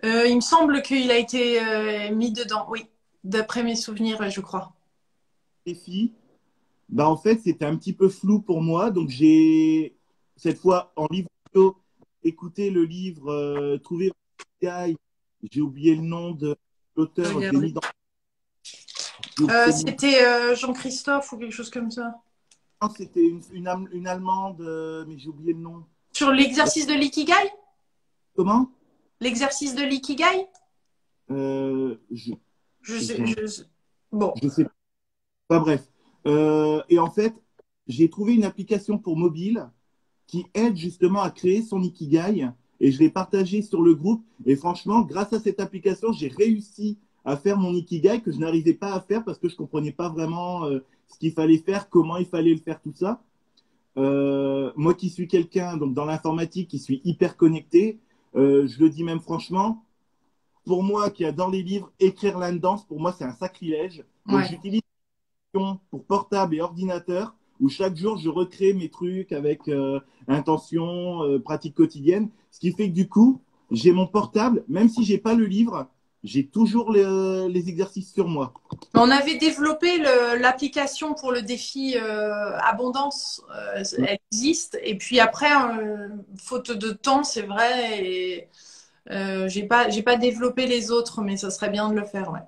Il me semble qu'il a été mis dedans, oui, d'après mes souvenirs, je crois. Défi. Bah, en fait, c'était un petit peu flou pour moi. Donc, j'ai, cette fois, en livre audio, écouté le livre Trouver votre guide. J'ai oublié le nom de l'auteur. Je l'ai Regardez. mis dans. J'ai oublié le nom. C'était Jean-Christophe ou quelque chose comme ça. Non, c'était une Allemande, mais j'ai oublié le nom. Sur l'exercice de l'ikigai? Comment? L'exercice de l'ikigai? euh, je, Je sais, je, Bon, je sais pas. Enfin, bref. Et en fait, j'ai trouvé une application pour mobile qui aide justement à créer son Ikigai et je l'ai partagé sur le groupe. Et franchement, grâce à cette application, j'ai réussi à faire mon Ikigai que je n'arrivais pas à faire parce que je ne comprenais pas vraiment ce qu'il fallait faire, comment il fallait le faire, tout ça. Moi qui suis quelqu'un donc dans l'informatique, qui suis hyper connecté, je le dis même franchement, pour moi qui adore les livres, écrire là-dedans, pour moi c'est un sacrilège. Donc ouais. j'utilise pour portable et ordinateur où chaque jour je recrée mes trucs avec intention, pratique quotidienne. Ce qui fait que du coup, j'ai mon portable, même si j'ai pas le livre, j'ai toujours les exercices sur moi. On avait développé l'application pour le défi abondance, elle existe. Et puis après, faute de temps, c'est vrai, et j'ai pas développé les autres, mais ça serait bien de le faire, ouais.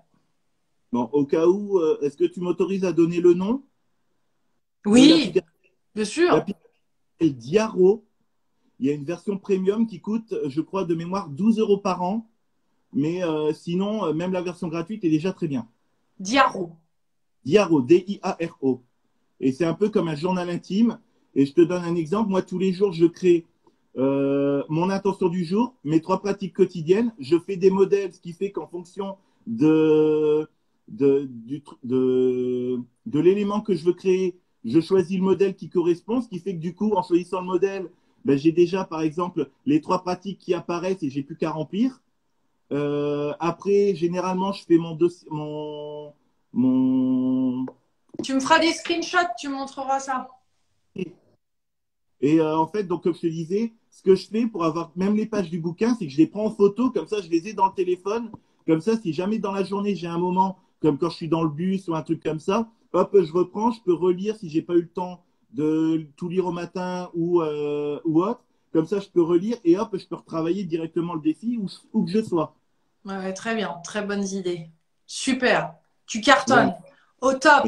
Bon, au cas où, est-ce que tu m'autorises à donner le nom de Oui, l'application? bien sûr. L'application est Diaro. Il y a une version premium qui coûte, je crois, de mémoire 12 euros par an. Mais sinon, même la version gratuite est déjà très bien. Diaro. Diaro, D-I-A-R-O. Et c'est un peu comme un journal intime. Et je te donne un exemple. Moi, tous les jours, je crée mon intention du jour, mes 3 pratiques quotidiennes. Je fais des modèles, ce qui fait qu'en fonction de l'élément que je veux créer, je choisis le modèle qui correspond. Ce qui fait que du coup, en choisissant le modèle, ben, j'ai déjà, par exemple, les 3 pratiques qui apparaissent et j'ai plus qu'à remplir. Après, généralement, je fais mon dossier, mon... Tu me feras des screenshots, tu montreras ça. Et en fait, donc comme je te disais, ce que je fais pour avoir même les pages du bouquin, c'est que je les prends en photo, comme ça je les ai dans le téléphone. Comme ça, si jamais dans la journée j'ai un moment comme quand je suis dans le bus ou un truc comme ça. Hop, je reprends, je peux relire si j'ai pas eu le temps de tout lire au matin ou autre. Comme ça, je peux relire et hop, je peux retravailler directement le défi où que je sois. Ouais, très bien, très bonnes idées. Super, tu cartonnes. Voilà. Au top.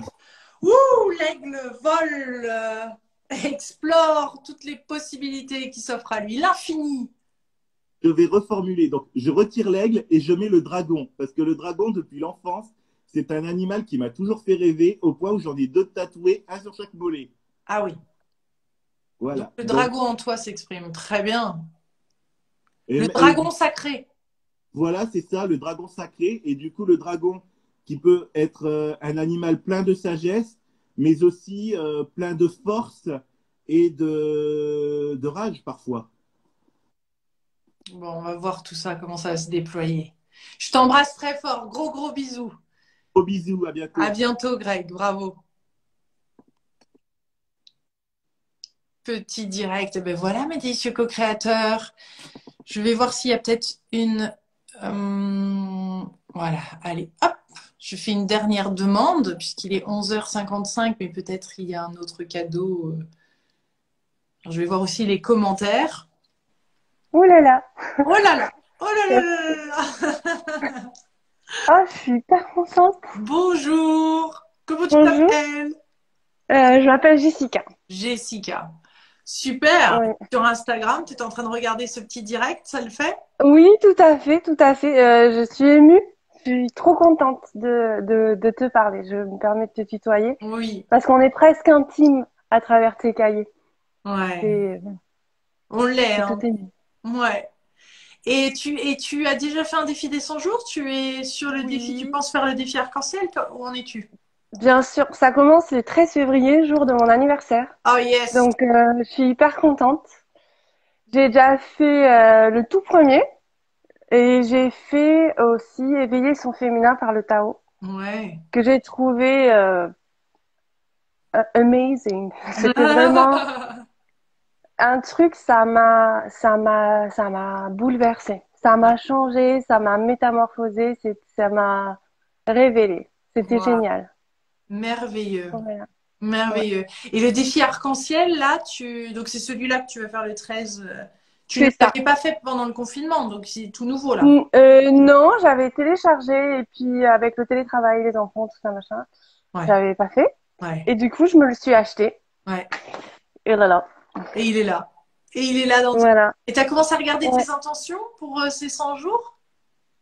Ouh, l'aigle vole, explore toutes les possibilités qui s'offrent à lui. L'infini. Je vais reformuler. Donc, je retire l'aigle et je mets le dragon. Parce que le dragon, depuis l'enfance, c'est un animal qui m'a toujours fait rêver au point où j'en ai 2 tatoués, un sur chaque mollet. Ah oui. Donc, Voilà. le Donc, dragon en toi s'exprime. Très bien. et, Le dragon sacré. voilà, c'est ça, le dragon sacré. Et du coup, le dragon qui peut être un animal plein de sagesse, mais aussi plein de force et de rage parfois. Bon, on va voir tout ça, comment ça va se déployer. Je t'embrasse très fort. Gros, gros bisous. Gros bisous, à À bientôt. bientôt, Greg. Bravo. Petit direct. Eh ben voilà, mes délicieux co-créateurs. Je vais voir s'il y a peut-être une... Voilà, allez, hop. Je fais une dernière demande, puisqu'il est 11h55, mais peut-être il y a un autre cadeau. Je vais voir aussi les commentaires. Oh là là. Oh là là! Oh là là là là là! Oh, je suis hyper contente. Bonjour! Comment tu Bonjour. t'appelles? Je m'appelle Jessica. Jessica. Super! Oui. Sur Instagram, tu es en train de regarder ce petit direct, ça le fait? Oui, tout à fait, tout à fait. Je suis émue. Je suis trop contente de te parler. Je me permets de te tutoyer Oui, parce qu'on est presque intime à travers tes cahiers. ouais. C'est, On l'est, c'est hein? tout ému. Ouais. Et tu as déjà fait un défi des 100 jours? Tu es sur le défi, tu Oui. penses faire le défi arc-en-ciel? Où en es-tu? Bien sûr, ça commence le 13 février, jour de mon anniversaire. Oh yes! Donc, je suis hyper contente. J'ai déjà fait le tout premier et j'ai fait aussi éveiller son féminin par le Tao, Ouais. que j'ai trouvé amazing. C'était vraiment un truc, ça m'a bouleversée. Ça m'a changé, ça m'a métamorphosé, ça m'a révélé. C'était Voilà. génial. Merveilleux. Voilà. Ouais. Merveilleux. Et le défi arc-en-ciel, là, donc c'est celui-là que tu vas faire le 13. Tu ne C'est ça. l'avais pas fait pendant le confinement, donc c'est tout nouveau là. Non, j'avais téléchargé et puis avec le télétravail, les enfants, tout ça, machin, Ouais, j'avais pas fait. ouais, Et du coup, je me le suis acheté. ouais. Et là. Et il est là. Et il est là dans. Voilà. Et tu as commencé à regarder Ouais. tes intentions pour ces 100 jours?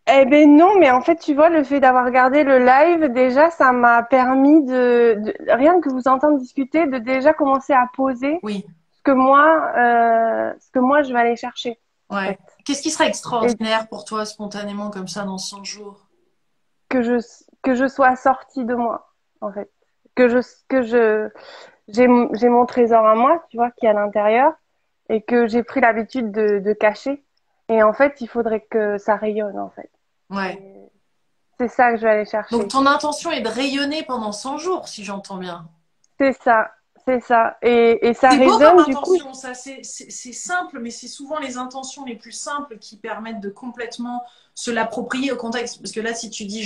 Eh ben non, mais en fait, tu vois, le fait d'avoir regardé le live, déjà, ça m'a permis rien que vous entendre discuter, de déjà commencer à poser Oui, ce que moi, je vais aller chercher, en ouais. fait. Qu'est-ce qui serait Et extraordinaire pour toi spontanément comme ça dans 100 jours? que je sois sortie de moi, en fait. J'ai mon trésor à moi, tu vois, qui est à l'intérieur, et que j'ai pris l'habitude de cacher. Et en fait, il faudrait que ça rayonne, en fait. Ouais. Et c'est ça que je vais aller Donc chercher. ton intention est de rayonner pendant 100 jours, si j'entends bien. C'est ça, c'est ça. Et ça C'est beau comme résonne, du coup. intention, ça. C'est simple, mais c'est souvent les intentions les plus simples qui permettent de complètement se l'approprier au contexte. Parce que là, si tu dis,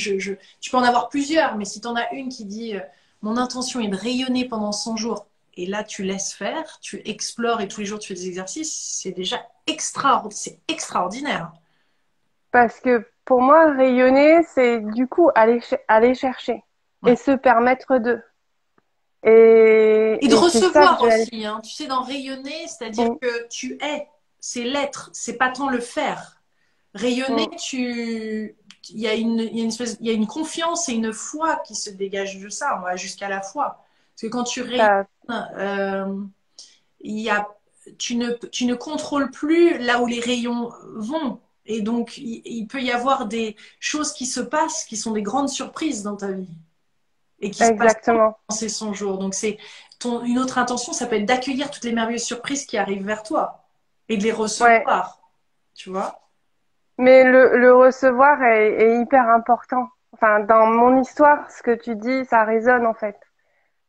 tu peux en avoir plusieurs, mais si tu en as une qui dit, mon intention est de rayonner pendant 100 jours, et là, tu laisses faire, tu explores et tous les jours, tu fais des exercices, c'est déjà c'est extraordinaire. Parce que pour moi, rayonner, c'est du coup aller chercher Ouais. et se permettre de. Et de Et c'est ça que recevoir je vais aller. aussi, hein. Tu sais, d'en rayonner, c'est-à-dire Mm, que tu es, c'est l'être, c'est pas tant le faire. Rayonner, mm. il y a une confiance et une foi qui se dégagent de ça. On va jusqu'à la foi. Parce que quand tu rayonnes, Ça, euh, il y a, tu ne contrôles plus là où les rayons vont. Et donc, il peut y avoir des choses qui se passent qui sont des grandes surprises dans ta vie et qui se passent exactement. dans ces 100 jours. Donc, une autre intention, ça peut être d'accueillir toutes les merveilleuses surprises qui arrivent vers toi et de les Ouais. recevoir. Tu vois? Mais le recevoir est hyper important. Enfin, dans mon histoire, ce que tu dis, ça résonne en fait.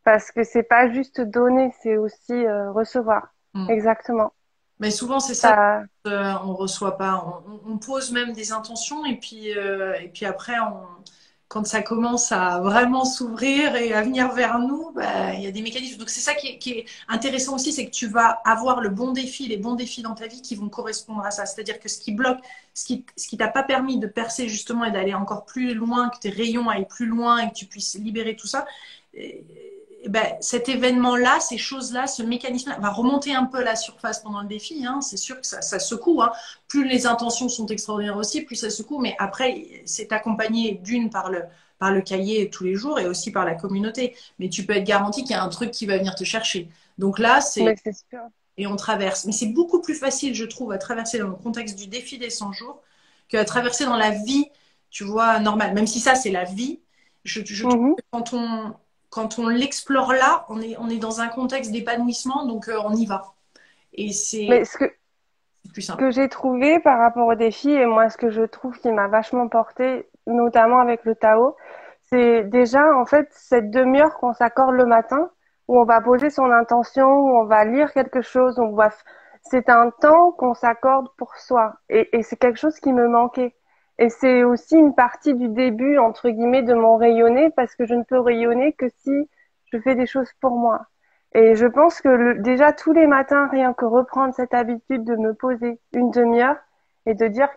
Parce que c'est pas juste donner, c'est aussi recevoir. Mm. Exactement. Mais souvent, c'est ça, Ça, on reçoit pas. On pose même des intentions et puis après, quand ça commence à vraiment s'ouvrir et à venir vers nous, bah, il y a des mécanismes. Donc c'est ça qui est intéressant aussi, c'est que tu vas avoir le bon défi, les bons défis dans ta vie qui vont correspondre à ça. C'est-à-dire que ce qui bloque, ce qui t'a pas permis de percer justement et d'aller encore plus loin, que tes rayons aillent plus loin et que tu puisses libérer tout ça, ben, cet événement-là, ces choses-là, ce mécanisme-là va remonter un peu à la surface pendant le défi. Hein. C'est sûr que ça secoue. Hein. Plus les intentions sont extraordinaires aussi, plus ça secoue. Mais après, c'est accompagné d'une par le cahier tous les jours et aussi par la communauté. Mais tu peux être garanti qu'il y a un truc qui va venir te chercher. Donc là, Mais c'est sûr. et on traverse. Mais c'est beaucoup plus facile, je trouve, à traverser dans le contexte du défi des 100 jours qu'à traverser dans la vie, tu vois, normale. Même si ça, c'est la vie. Je trouve que quand on l'explore là, on est dans un contexte d'épanouissement, donc on y va. Et Mais c'est plus ce simple. que j'ai trouvé par rapport au défi, et moi, ce que je trouve qui m'a vachement porté, notamment avec le Tao, c'est déjà, en fait, cette demi-heure qu'on s'accorde le matin, où on va poser son intention, où on va lire quelque chose, c'est un temps qu'on s'accorde pour soi. Et c'est quelque chose qui me manquait. Et c'est aussi une partie du début, entre guillemets, de mon rayonner, parce que je ne peux rayonner que si je fais des choses pour moi. Et je pense que déjà tous les matins, rien que reprendre cette habitude de me poser une demi-heure et de dire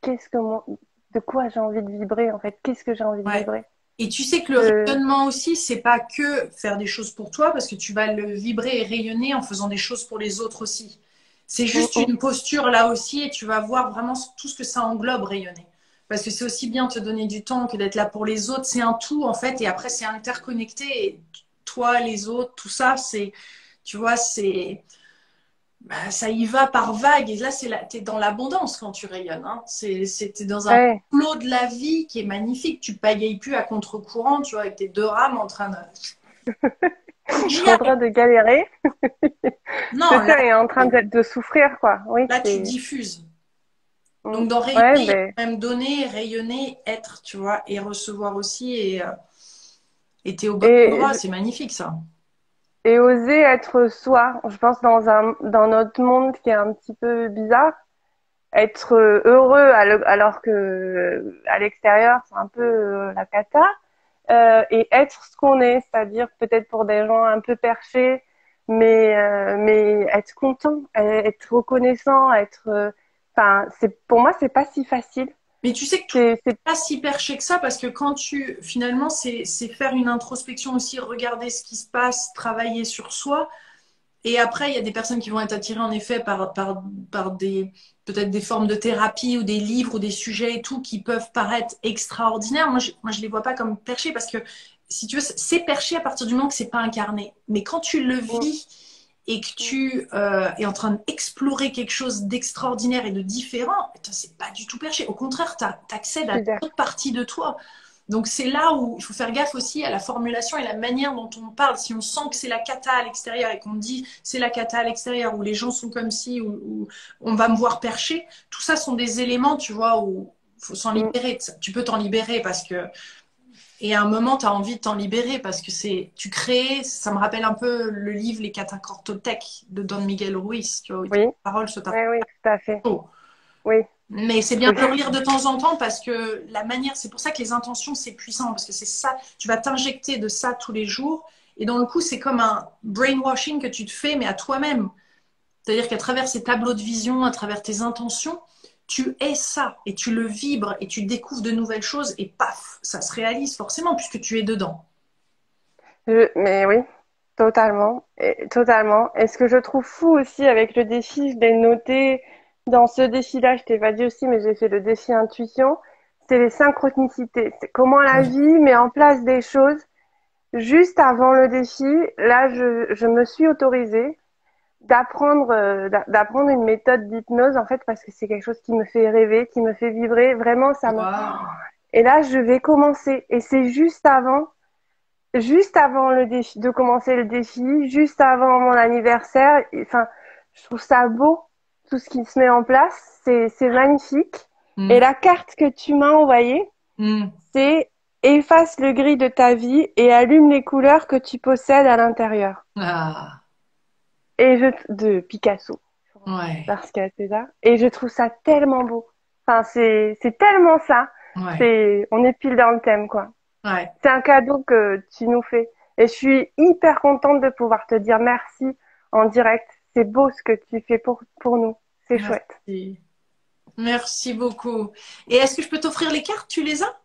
de quoi j'ai envie de vibrer, en fait, qu'est-ce que j'ai envie de Ouais. vibrer. Et tu sais que le rayonnement aussi, c'est pas que faire des choses pour toi, parce que tu vas le vibrer et rayonner en faisant des choses pour les autres aussi. C'est juste une posture là aussi, et tu vas voir vraiment tout ce que ça englobe rayonner. Parce que c'est aussi bien te donner du temps que d'être là pour les autres. C'est un tout en fait, et après c'est interconnecté. Et toi, les autres, tout ça, c'est, tu vois, ça y va par vagues. Et là, t'es dans l'abondance quand tu rayonnes. Hein. T'es dans un Ouais. flot de la vie qui est magnifique. Tu pagayes plus à contre-courant, tu vois, avec tes deux rames en train de. Je suis en train de galérer. Non, C'est ça, et en train de souffrir, quoi. Oui, là, tu c'est. diffuses. Donc, dans rayonner, Ouais, il y a ben. quand même donner, rayonner, être, tu vois, et recevoir aussi. Et t'es au bon endroit. C'est magnifique, ça. Et oser être soi. Je pense dans notre monde qui est un petit peu bizarre, être heureux alors que à l'extérieur c'est un peu la cata, et être ce qu'on est, c'est-à-dire peut-être pour des gens un peu perchés, mais être content, être reconnaissant, enfin c'est pour moi c'est pas si facile. Mais tu sais que tout n'est pas si perché que ça, parce que finalement, c'est faire une introspection aussi, regarder ce qui se passe, travailler sur soi. Et après, il y a des personnes qui vont être attirées en effet par peut-être des formes de thérapie ou des livres ou des sujets et tout qui peuvent paraître extraordinaires. Moi, je les vois pas comme perchés parce que si tu veux, c'est perché à partir du moment que c'est pas incarné. Mais quand tu le vis et que tu es en train d'explorer quelque chose d'extraordinaire et de différent, c'est pas du tout perché. Au contraire, tu accèdes à d'autres parties de toi. Donc c'est là où il faut faire gaffe aussi à la formulation et la manière dont on parle. Si on sent que c'est la cata à l'extérieur et qu'on dit c'est la cata à l'extérieur, où les gens sont comme ci, ou on va me voir percher, tout ça sont des éléments, tu vois, où il faut s'en libérer. Tu peux t'en libérer parce que... Et à un moment, tu as envie de t'en libérer parce que tu crées... Ça me rappelle un peu le livre Les Catacores Toltec de Don Miguel Ruiz, tu vois, où les paroles se tapent. Oui, tout à fait. Oui. Mais c'est bien de le relire de temps en temps parce que la manière, c'est pour ça que les intentions, c'est puissant parce que c'est ça, tu vas t'injecter de ça tous les jours et dans le coup, c'est comme un brainwashing que tu te fais, mais à toi-même. C'est-à-dire qu'à travers ces tableaux de vision, à travers tes intentions, tu es ça et tu le vibres et tu découvres de nouvelles choses et paf, ça se réalise forcément puisque tu es dedans. Mais oui, totalement, totalement. Et ce que je trouve fou aussi avec le défi, je l'ai noté dans ce défi-là, je t'ai pas dit aussi, mais j'ai fait le défi intuition, c'est les synchronicités. C'est comment la vie met en place des choses. Juste avant le défi, là, je me suis autorisée d'apprendre une méthode d'hypnose, en fait, parce que c'est quelque chose qui me fait rêver, qui me fait vibrer. Vraiment, Et là, je vais commencer. Et c'est juste avant le défi, de commencer le défi, juste avant mon anniversaire. Enfin, je trouve ça beau, tout ce qui se met en place. C'est magnifique. Et la carte que tu m'as envoyée, c'est efface le gris de ta vie et allume les couleurs que tu possèdes à l'intérieur. Et de Picasso. Ouais. Parce que c'est ça. Et je trouve ça tellement beau. Enfin, c'est tellement ça. Ouais. On est pile dans le thème, quoi. Ouais. C'est un cadeau que tu nous fais. Et je suis hyper contente de pouvoir te dire merci en direct. C'est beau ce que tu fais pour nous. C'est chouette. Merci. Merci beaucoup. Et est-ce que je peux t'offrir les cartes? Tu les as?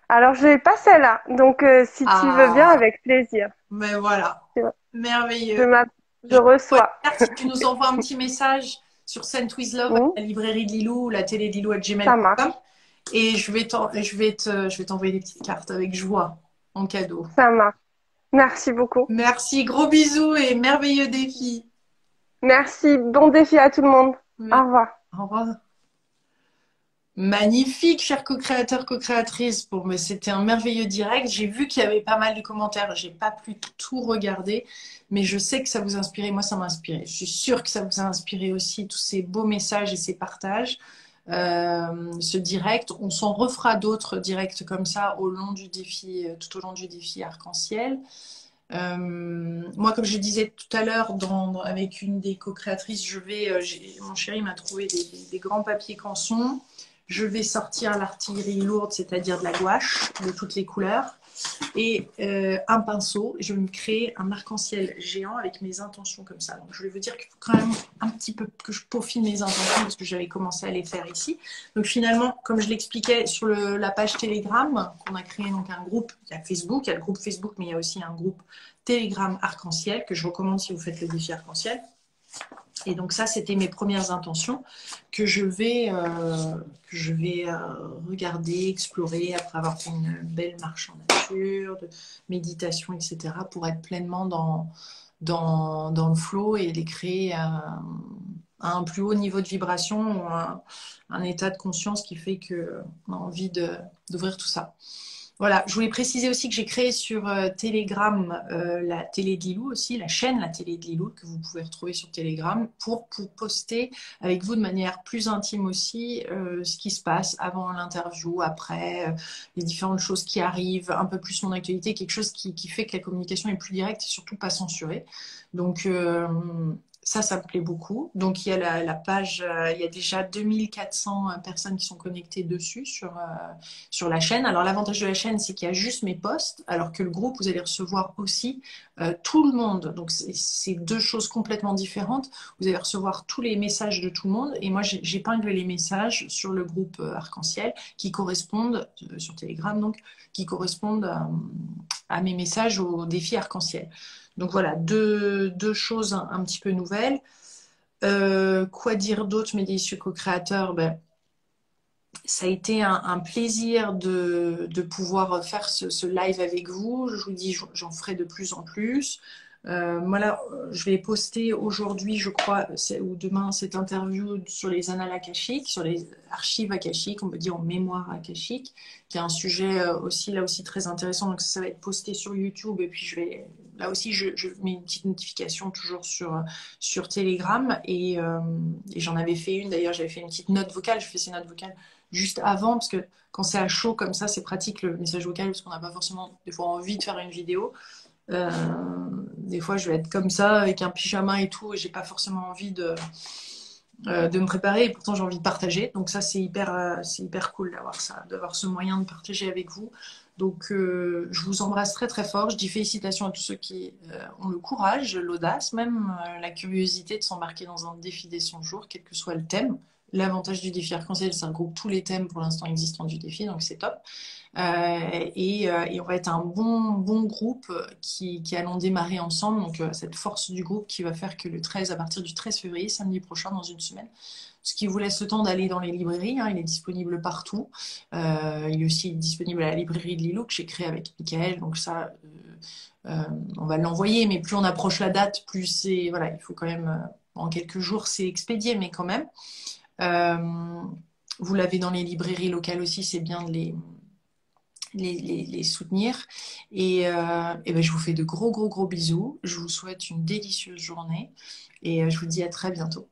Alors, je n'ai pas celle-là. Donc, si tu veux bien, Ah, avec plaisir. mais voilà. Je, je, Merveilleux. m'a- je Je t'envoie reçois. les cartes si tu nous envoies un petit message sur Send with Love à Hmm, la librairie de Lilou ou la télé de Lilou à ça gmail.com. marche. Et je vais t'envoyer des petites cartes avec joie en cadeau. Ça marche. Merci beaucoup. Merci, gros bisous et merveilleux défi. Merci. Bon défi à tout le monde. Au Merci. revoir. Au revoir. Magnifique, chers co-créateurs, co-créatrices. Bon, mais c'était un merveilleux direct. J'ai vu qu'il y avait pas mal de commentaires. J'ai pas pu tout regarder, mais je sais que ça vous a inspiré. Moi, ça m'a inspiré. Je suis sûre que ça vous a inspiré aussi, tous ces beaux messages et ces partages. Ce direct, on s'en refera d'autres directs comme ça au long du défi, tout au long du défi arc-en-ciel. Moi, comme je disais tout à l'heure, avec une des co-créatrices, mon chéri m'a trouvé des grands papiers canson. Je vais sortir l'artillerie lourde, c'est-à-dire de la gouache de toutes les couleurs, et un pinceau. Je vais me créer un arc-en-ciel géant avec mes intentions comme ça. Donc, je vais vous dire qu'il faut quand même un petit peu que je peaufine mes intentions parce que j'avais commencé à les faire ici. Donc, finalement, comme je l'expliquais sur la page Telegram, qu'on a créé donc un groupe, il y a Facebook, il y a le groupe Facebook, mais il y a aussi un groupe Telegram arc-en-ciel que je recommande si vous faites le défi arc-en-ciel. Et donc ça, c'était mes premières intentions que je vais regarder, explorer après avoir fait une belle marche en nature, de méditation, etc. pour être pleinement dans le flow et les créer à un plus haut niveau de vibration ou un état de conscience qui fait qu'on a envie d'ouvrir tout ça. Voilà, je voulais préciser aussi que j'ai créé sur Telegram la télé de Lilou aussi, la chaîne La télé de Lilou que vous pouvez retrouver sur Telegram pour poster avec vous de manière plus intime aussi ce qui se passe avant l'interview, après, les différentes choses qui arrivent, un peu plus mon actualité, quelque chose qui fait que la communication est plus directe et surtout pas censurée. Donc ça me plaît beaucoup. Donc, il y a la page, il y a déjà 2400 personnes qui sont connectées dessus sur la chaîne. Alors, l'avantage de la chaîne, c'est qu'il y a juste mes posts, alors que le groupe, vous allez recevoir aussi tout le monde. Donc, c'est deux choses complètement différentes. Vous allez recevoir tous les messages de tout le monde. Et moi, j'épingle les messages sur le groupe Arc-en-Ciel qui correspondent, sur Telegram, donc, qui correspondent à mes messages au défi Arc-en-Ciel. Donc voilà, deux choses un petit peu nouvelles. Quoi dire d'autre, mes délicieux co-créateurs? Ben, ça a été un plaisir de pouvoir faire ce live avec vous. Je vous dis, j'en ferai de plus en plus. Voilà, je vais poster aujourd'hui, je crois, ou demain, cette interview sur les annales akashiques, sur les archives akashiques, on peut dire en mémoire akashique, qui est un sujet là aussi très intéressant. Donc ça va être posté sur YouTube et puis là aussi, je mets une petite notification toujours sur Telegram et j'en avais fait une. D'ailleurs, j'avais fait une petite note vocale. Je fais ces notes vocales juste avant parce que quand c'est à chaud comme ça, c'est pratique le message vocal parce qu'on n'a pas forcément des fois envie de faire une vidéo. Des fois, je vais être comme ça avec un pyjama et tout, et j'ai pas forcément envie de me préparer. Et pourtant, j'ai envie de partager. Donc ça, c'est hyper cool d'avoir ça, d'avoir ce moyen de partager avec vous. Donc, je vous embrasse très très fort. Je dis félicitations à tous ceux qui ont le courage, l'audace, même la curiosité de s'embarquer dans un défi des 100 jours, quel que soit le thème. L'avantage du défi arc-en-ciel, ça regroupe tous les thèmes pour l'instant existants du défi, donc c'est top. Et on va être un bon groupe qui allons démarrer ensemble. Donc cette force du groupe qui va faire que à partir du 13 février, samedi prochain, dans une semaine, ce qui vous laisse le temps d'aller dans les librairies, hein, il est disponible partout. Il est aussi disponible à la librairie de Lilou que j'ai créée avec Michael. Donc ça, on va l'envoyer, mais plus on approche la date, plus c'est... Voilà, il faut quand même... en quelques jours, c'est expédié, mais quand même. Vous l'avez dans les librairies locales aussi, c'est bien de les soutenir. Et ben, je vous fais de gros bisous. Je vous souhaite une délicieuse journée et je vous dis à très bientôt.